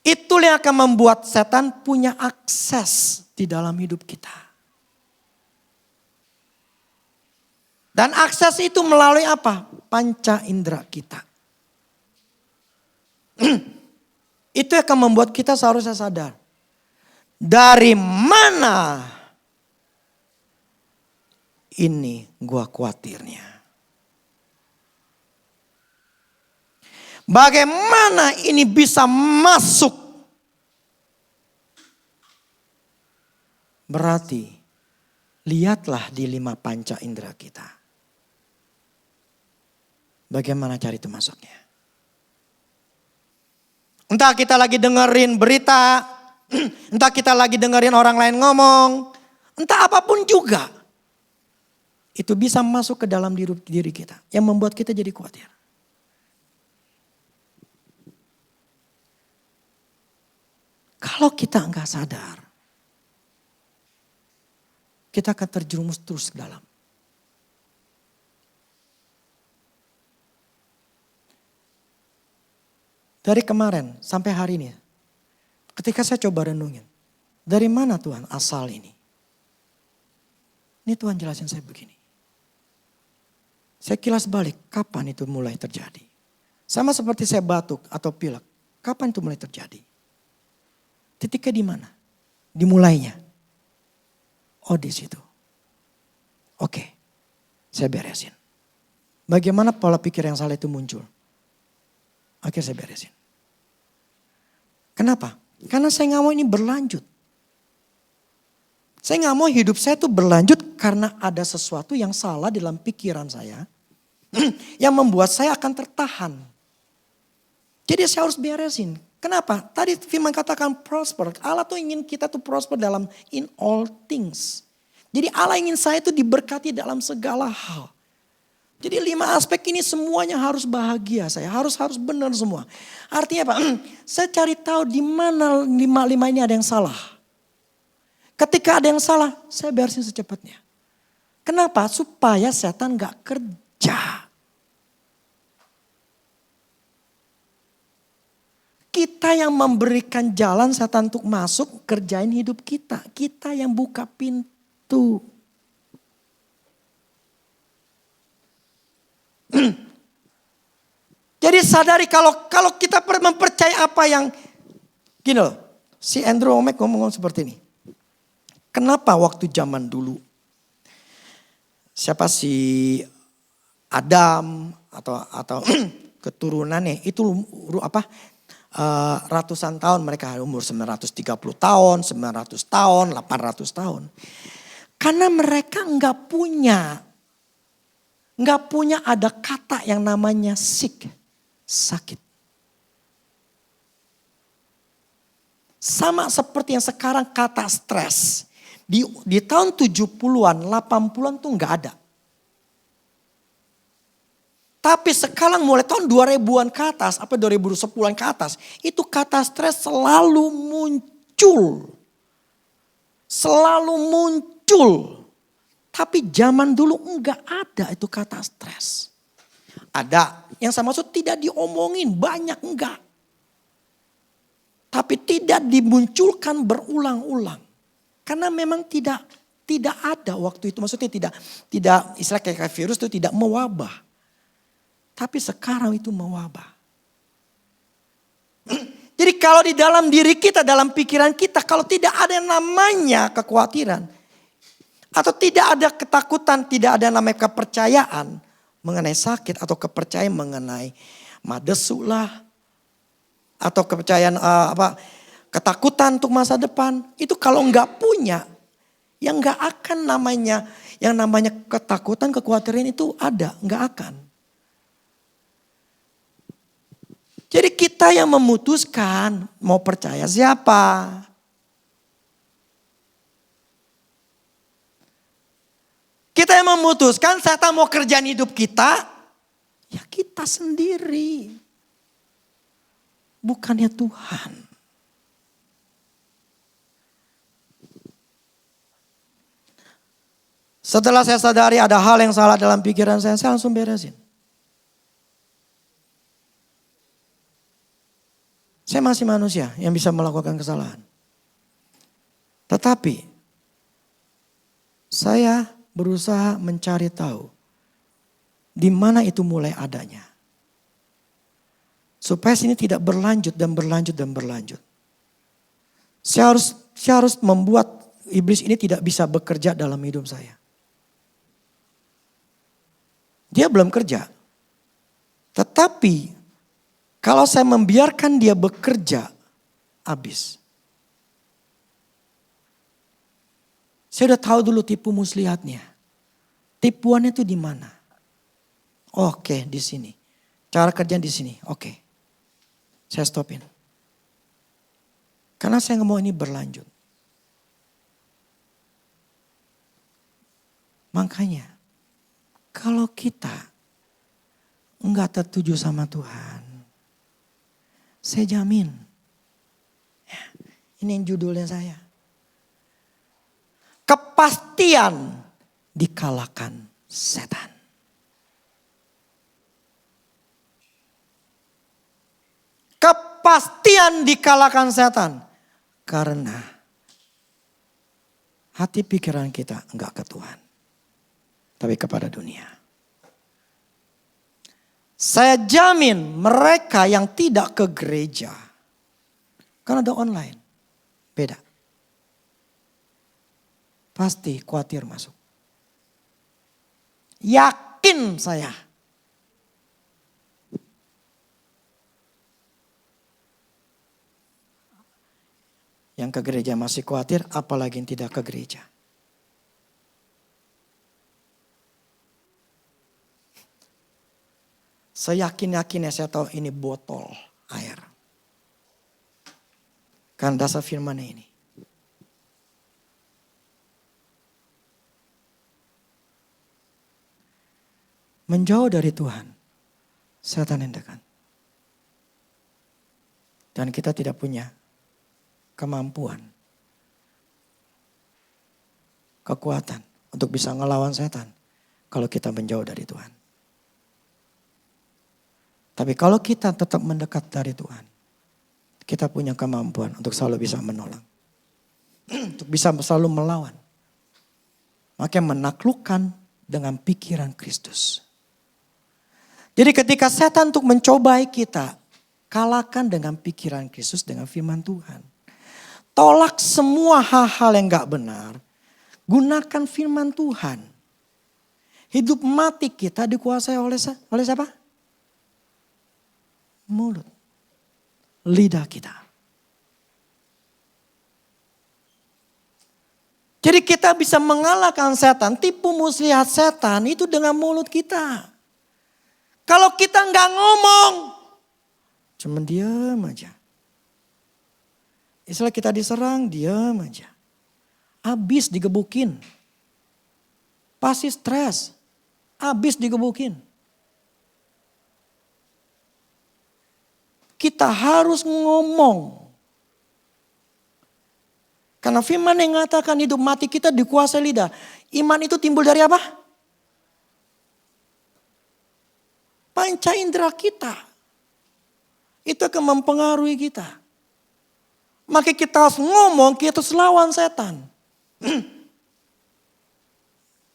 Itulah yang akan membuat setan punya akses di dalam hidup kita. Dan akses itu melalui apa? Panca indera kita. Itu akan membuat kita seharusnya sadar. Dari mana ini gua khawatirnya? Bagaimana ini bisa masuk? Berarti lihatlah di 5 panca indera kita. Bagaimana cari itu masuknya? Entah kita lagi dengerin berita, entah kita lagi dengerin orang lain ngomong, entah apapun juga. Itu bisa masuk ke dalam diri kita yang membuat kita jadi khawatir. Kalau kita enggak sadar, kita akan terjerumus terus ke dalam. Dari kemarin sampai hari ini, ketika saya coba renungin, dari mana Tuhan asal ini? Ini Tuhan jelasin saya begini. Saya kilas balik, kapan itu mulai terjadi? Sama seperti saya batuk atau pilek, kapan itu mulai terjadi? Titiknya di mana? Dimulainya. Oh di situ. Oke, saya beresin. Bagaimana pola pikir yang salah itu muncul? Akhirnya saya beresin. Kenapa? Karena saya nggak mau ini berlanjut. Saya nggak mau hidup saya itu berlanjut karena ada sesuatu yang salah dalam pikiran saya. Yang membuat saya akan tertahan. Jadi saya harus beresin. Kenapa? Tadi firman katakan prosper. Allah tuh ingin kita tuh prosper dalam in all things. Jadi Allah ingin saya tuh diberkati dalam segala hal. Jadi 5 aspek ini semuanya harus bahagia saya. Harus benar semua. Artinya apa? Saya cari tahu di mana 5 ini ada yang salah. Ketika ada yang salah, saya beresin secepatnya. Kenapa? Supaya setan gak kerja. Kita yang memberikan jalan setan untuk masuk, kerjain hidup kita. Kita yang buka pintu. Jadi sadari kalau kita mempercayai apa yang gini loh. Si Andrew Wommack ngomong seperti ini. Kenapa waktu zaman dulu siapa si Adam atau keturunannya itu ratusan tahun, mereka umur 930 tahun, 900 tahun, 800 tahun. Karena mereka nggak punya ada kata yang namanya sick, sakit. Sama seperti yang sekarang kata stres. Di tahun 70-an, 80-an tuh nggak ada. Tapi sekarang mulai tahun 2000-an ke atas, 2010-an ke atas, itu kata stres selalu muncul. Selalu muncul. Tapi zaman dulu enggak ada itu kata stres. Ada, yang saya maksud tidak diomongin, banyak enggak. Tapi tidak dimunculkan berulang-ulang. Karena memang tidak ada waktu itu, maksudnya tidak istilah kayak virus itu tidak mewabah. Tapi sekarang itu mewabah. Jadi kalau di dalam diri kita, dalam pikiran kita, kalau tidak ada yang namanya kekhawatiran. Atau tidak ada ketakutan, tidak ada namanya kepercayaan mengenai sakit. Atau kepercayaan mengenai madesu lah. Atau kepercayaan ketakutan untuk masa depan. Itu kalau enggak punya, yang enggak akan namanya, yang namanya ketakutan, kekhawatiran itu ada, enggak akan. Jadi kita yang memutuskan mau percaya siapa. Kita yang memutuskan setan mau kerjaan hidup kita, ya kita sendiri. Bukannya Tuhan. Setelah saya sadari ada hal yang salah dalam pikiran saya langsung beresin. Saya masih manusia yang bisa melakukan kesalahan. Tetapi saya berusaha mencari tahu di mana itu mulai adanya. Supaya sini tidak berlanjut dan berlanjut dan berlanjut. Saya harus membuat iblis ini tidak bisa bekerja dalam hidup saya. Dia belum kerja. Tetapi kalau saya membiarkan dia bekerja, habis. Saya udah tahu dulu tipu muslihatnya. Tipuannya itu di mana? Oke, di sini. Cara kerja di sini. Oke. Saya stopin. Karena saya nggak mau ini berlanjut. Makanya, kalau kita nggak tertuju sama Tuhan, saya jamin. Ya, ini yang judulnya saya. Kepastian dikalahkan setan. Kepastian dikalahkan setan. Karena hati pikiran kita enggak ke Tuhan. Tapi kepada dunia. Saya jamin mereka yang tidak ke gereja. Karena ada online. Beda. Pasti khawatir masuk. Yakin saya. Yang ke gereja masih khawatir, apalagi yang tidak ke gereja. Seyakin-yakinnya saya tahu ini botol air. Kan dasar firman ini. Menjauh dari Tuhan, setan yang dekat. Dan kita tidak punya kemampuan, kekuatan untuk bisa ngelawan setan kalau kita menjauh dari Tuhan. Tapi kalau kita tetap mendekat dari Tuhan, kita punya kemampuan untuk selalu bisa menolong. Untuk bisa selalu melawan. Makanya menaklukkan dengan pikiran Kristus. Jadi ketika setan untuk mencobai kita, kalahkan dengan pikiran Kristus, dengan firman Tuhan. Tolak semua hal-hal yang gak benar. Gunakan firman Tuhan. Hidup mati kita dikuasai oleh siapa? Mulut. Lidah kita. Jadi kita bisa mengalahkan setan, tipu muslihat setan itu dengan mulut kita. Kalau kita nggak ngomong, cuma diam aja. Istilah kita diserang, diam aja. Habis digebukin. Pasti stres. Habis digebukin. Kita harus ngomong. Karena firman yang mengatakan hidup mati kita dikuasai lidah. Iman itu timbul dari apa? Panca indera kita. Itu akan mempengaruhi kita. Maka kita harus ngomong, kita harus lawan setan.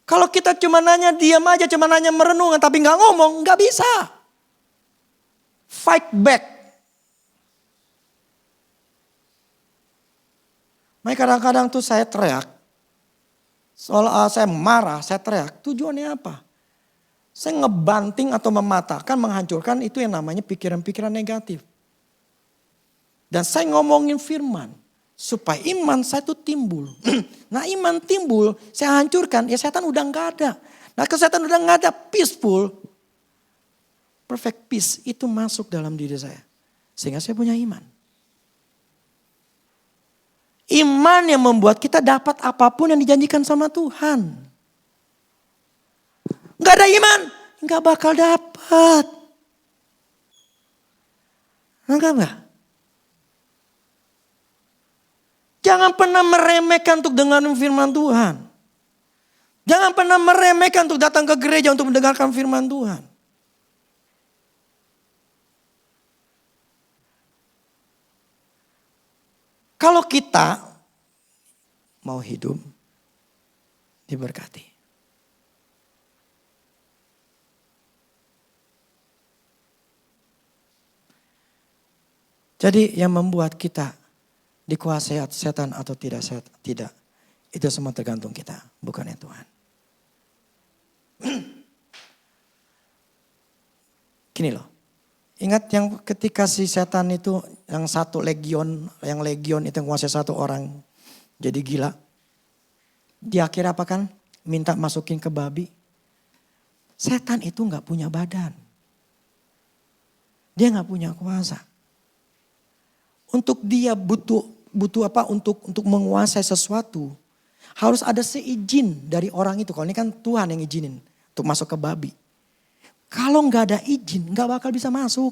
Kalau kita cuma nanya diam aja, cuma nanya merenung, tapi nggak ngomong, nggak bisa. Fight back. Makanya kadang-kadang tuh saya teriak. Soal saya marah, saya teriak. Tujuannya apa? Saya ngebanting atau mematahkan, menghancurkan itu yang namanya pikiran-pikiran negatif. Dan saya ngomongin firman. Supaya iman saya itu timbul. Nah iman timbul, saya hancurkan, ya setan udah gak ada. Nah kalau setan udah gak ada, peaceful. Perfect peace itu masuk dalam diri saya. Sehingga saya punya iman. Iman yang membuat kita dapat apapun yang dijanjikan sama Tuhan. Gak ada iman, gak bakal dapat. Enggak. Jangan pernah meremehkan untuk dengar firman Tuhan. Jangan pernah meremehkan untuk datang ke gereja untuk mendengarkan firman Tuhan. Kalau kita mau hidup diberkati. Jadi yang membuat kita dikuasai setan atau tidak, itu semua tergantung kita, bukannya Tuhan. Gini loh, ingat yang ketika si setan itu yang satu legion itu yang menguasai satu orang jadi gila. Di akhir apa kan? Minta masukin ke babi. Setan itu gak punya badan. Dia gak punya kuasa. Untuk dia butuh apa? Untuk menguasai sesuatu. Harus ada seizin dari orang itu. Kalau ini kan Tuhan yang izinin untuk masuk ke babi. Kalau nggak ada izin, nggak bakal bisa masuk.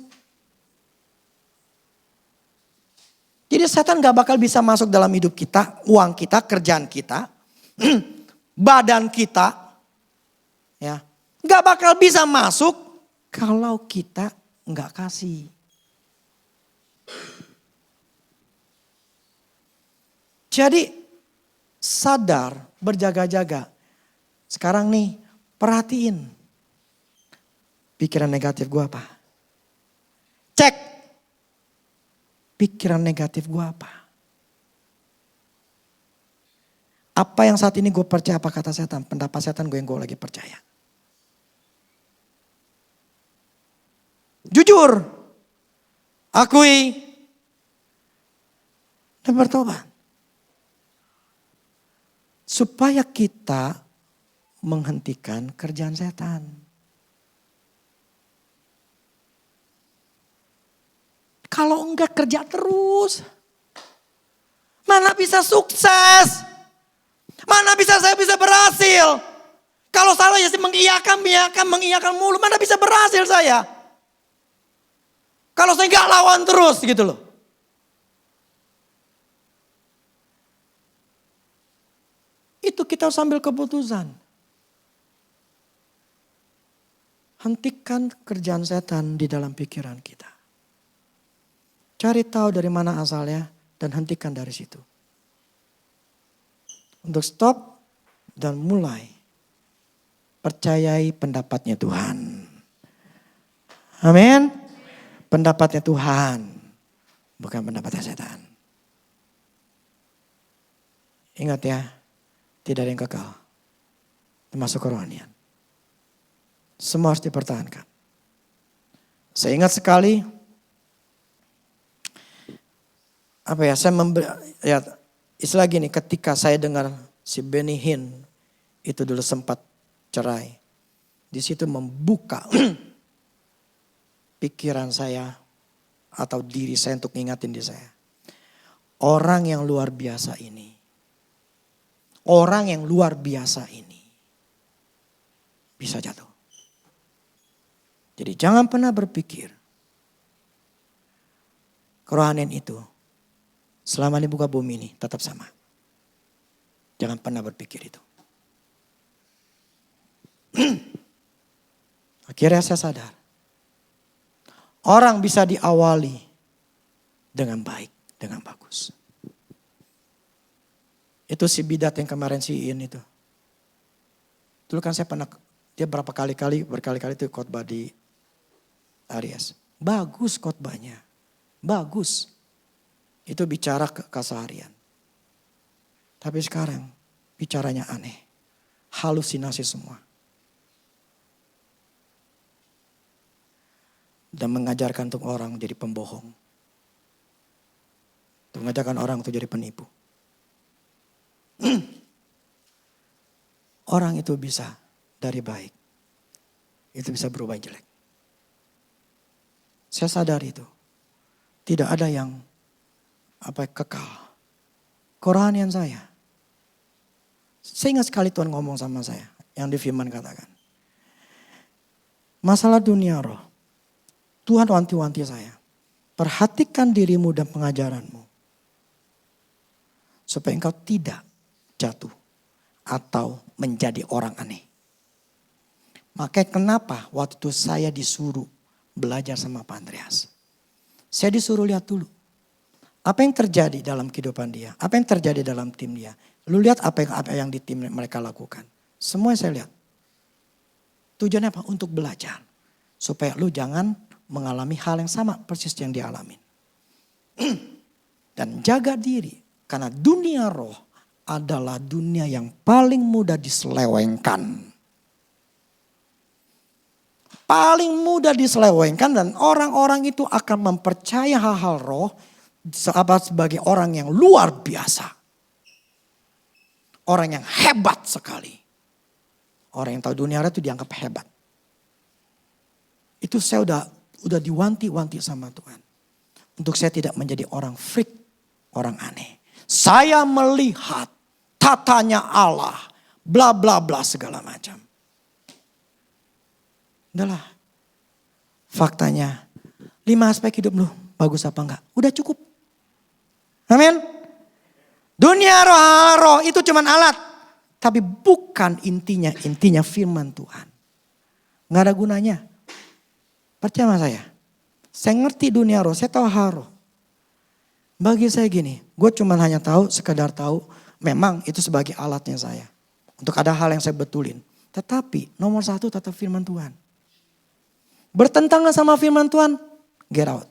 Jadi setan nggak bakal bisa masuk dalam hidup kita, uang kita, kerjaan kita, badan kita, ya, nggak bakal bisa masuk kalau kita nggak kasih. Jadi sadar, berjaga-jaga. Sekarang nih perhatiin. Pikiran negatif gue apa? Cek. Pikiran negatif gue apa? Apa yang saat ini gue percaya apa kata setan? Pendapat setan gue lagi percaya. Jujur. Akui. Dan bertobat. supaya kita menghentikan kerjaan setan. Kalau enggak kerja terus, mana bisa sukses? Mana bisa saya bisa berhasil? Kalau salah ya sih mengiyakan mulu. Mana bisa berhasil saya? Kalau saya nggak lawan terus gitu loh. Itu kita harus ambil keputusan. Hentikan kerjaan setan di dalam pikiran kita. Cari tahu dari mana asalnya dan hentikan dari situ. Untuk stop dan mulai percayai pendapatnya Tuhan. Amin. Pendapatnya Tuhan, bukan pendapatnya setan. Ingat ya, tidak ada yang kekal, termasuk kerohanian. Semua harus dipertahankan. Saya ingat sekali, istilah gini, ketika saya dengar si Benny Hinn itu dulu sempat cerai, di situ membuka pikiran saya atau diri saya untuk ngingatin diri saya. Orang yang luar biasa ini. Orang yang luar biasa ini. Bisa jatuh. Jadi jangan pernah berpikir. Kerohanian itu. Selama di muka bumi ini tetap sama. Jangan pernah berpikir itu. Akhirnya saya sadar. Orang bisa diawali dengan baik, dengan bagus. Itu si bidat yang kemarin si Iin itu. Dulu kan saya pernah, dia berkali-kali itu khotbah di Aries. Bagus khotbahnya, bagus. Itu bicara keseharian. Tapi sekarang bicaranya aneh, halusinasi semua. Dan mengajarkan untuk orang jadi pembohong. Untuk mengajarkan orang untuk jadi penipu. Orang itu bisa dari baik. Itu bisa berubah jelek. Saya sadar itu. Tidak ada yang kekal. Kerohanian saya. Saya ingat sekali Tuhan ngomong sama saya. Yang di firman katakan. Masalah dunia roh. Tuhan wanti-wanti saya. Perhatikan dirimu dan pengajaranmu. Supaya engkau tidak jatuh. Atau menjadi orang aneh. Makanya kenapa waktu itu saya disuruh belajar sama Pak Andreas. Saya disuruh lihat dulu. Apa yang terjadi dalam kehidupan dia. Apa yang terjadi dalam tim dia. Lu lihat apa yang di tim mereka lakukan. Semua saya lihat. Tujuannya apa? Untuk belajar. Supaya lu jangan mengalami hal yang sama persis yang dia alami. Dan jaga diri. Karena dunia roh adalah dunia yang paling mudah diselewengkan. Paling mudah diselewengkan dan orang-orang itu akan mempercaya hal-hal roh sebagai orang yang luar biasa. Orang yang hebat sekali. Orang yang tahu dunia roh itu dianggap hebat. Itu saya udah diwanti-wanti sama Tuhan. Untuk saya tidak menjadi orang freak, orang aneh. Saya melihat tatanya Allah, bla bla bla segala macam. Udahlah. Faktanya 5 aspek hidup lu bagus apa enggak? Udah cukup. Amin. Dunia roh itu cuman alat. Tapi bukan intinya firman Tuhan. Enggak ada gunanya. Percaya sama saya. Saya ngerti dunia roh, saya tahu hal roh. Bagi saya gini, gue cuma hanya sekadar tahu, memang itu sebagai alatnya saya. Untuk ada hal yang saya betulin. Tetapi nomor 1 tetap firman Tuhan. Bertentangan sama firman Tuhan, get out.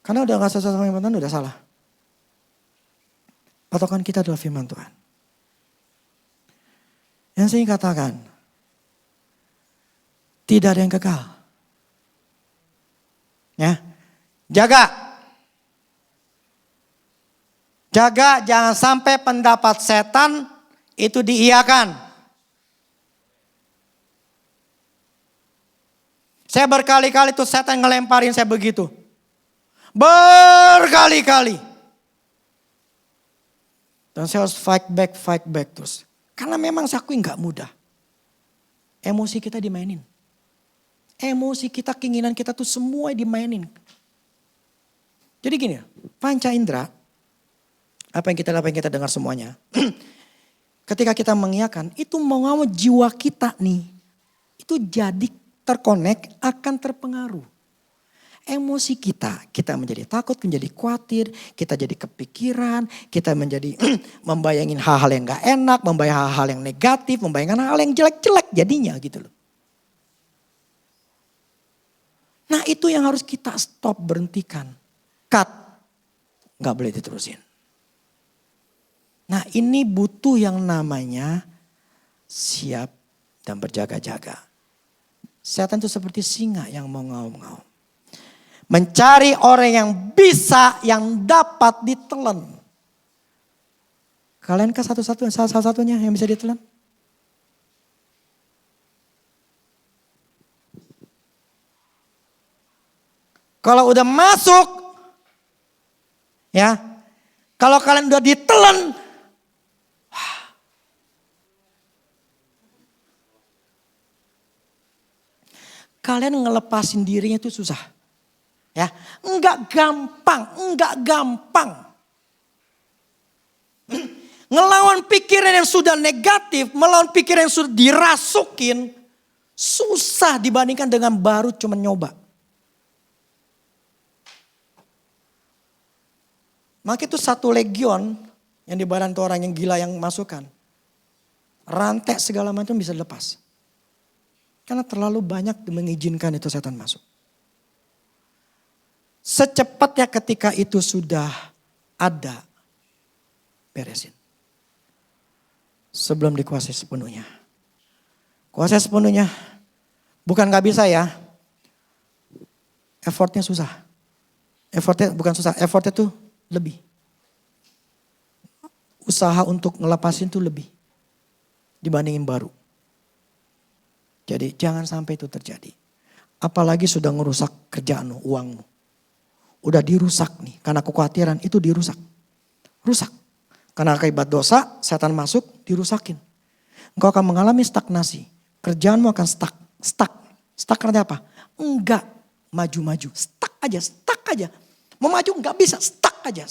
Karena udah gak sesuai sama firman Tuhan, udah salah. Patokan kita adalah firman Tuhan. Yang saya katakan, tidak ada yang kekal. Ya, jaga. Jaga jangan sampai pendapat setan itu diiyakan. Saya berkali-kali tuh setan ngelemparin saya begitu. Berkali-kali. Dan saya harus fight back terus. Karena memang saya akui gak mudah. Emosi kita dimainin. Emosi kita, keinginan kita tuh semua dimainin. Jadi gini, panca indera, apa yang kita dengar semuanya. Ketika kita mengiyakan, itu mau jiwa kita nih, itu jadi terkonek, akan terpengaruh. Emosi kita menjadi takut, menjadi khawatir, kita jadi kepikiran, kita menjadi membayangin hal-hal yang gak enak, membayang hal-hal yang negatif, membayangkan hal yang jelek-jelek jadinya gitu loh. Nah itu yang harus kita stop, berhentikan. Cut, gak boleh diterusin. Nah ini butuh yang namanya siap dan berjaga-jaga. Setan itu seperti singa yang mau ngaum-ngaum. Mencari orang yang bisa, yang dapat ditelan. Kalian kan salah satunya yang bisa ditelan? Kalau udah masuk, ya, kalau kalian udah ditelan, kalian ngelepasin dirinya itu susah. Ya, enggak gampang. Ngelawan pikiran yang sudah negatif, melawan pikiran yang sudah dirasukin, susah dibandingkan dengan baru cuma nyoba. Maka itu satu legion yang dibantu orang yang gila yang masukkan. Rantai segala macam bisa lepas. Karena terlalu banyak mengizinkan itu setan masuk. Secepatnya ketika itu sudah ada, beresin. Sebelum dikuasai sepenuhnya. Kuasai sepenuhnya, bukan gak bisa ya. Effortnya susah. Effortnya tuh lebih. Usaha untuk ngelepasin tuh lebih. Dibandingin baru. Jadi jangan sampai itu terjadi. Apalagi sudah ngerusak kerjaanmu, uangmu. Udah dirusak nih, karena kekhawatiran itu dirusak. Rusak. Karena akibat dosa, setan masuk, dirusakin. Engkau akan mengalami stagnasi. Kerjaanmu akan stuck. Stuck karena apa? Enggak maju-maju. Stuck aja. Mau maju enggak bisa, stuck aja.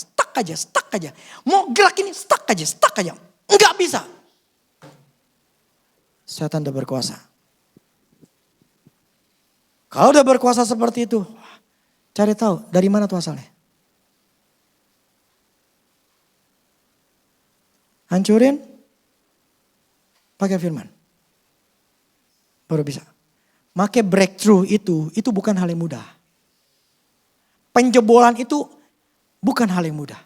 Mau gerak ini, stuck aja. Enggak bisa. Setan udah berkuasa. Kalau udah berkuasa seperti itu, cari tahu dari mana tuh asalnya. Hancurin, pakai firman. Baru bisa. Make breakthrough itu bukan hal yang mudah. Penjebolan itu bukan hal yang mudah.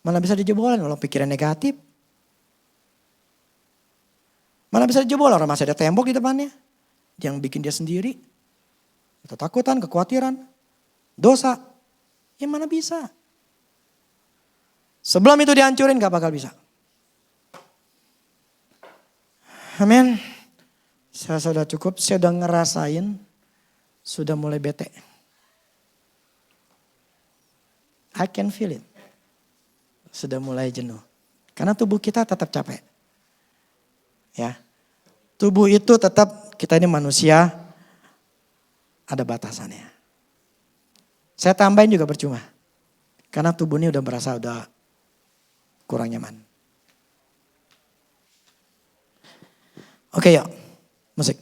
Mana bisa dijebolan kalau pikiran negatif. Mana bisa dijebolan orang masih ada tembok di depannya. Yang bikin dia sendiri. Ketakutan, kekhawatiran, dosa. Ya mana bisa. Sebelum itu dihancurin gak bakal bisa. Amin. Saya sudah cukup, saya sudah ngerasain. Sudah mulai bete. I can feel it. Sudah mulai jenuh. Karena tubuh kita tetap capek. Ya. Tubuh itu tetap, kita ini manusia, ada batasannya. Saya tambahin juga percuma. Karena tubuh ini udah berasa udah kurang nyaman. Oke yuk, musik.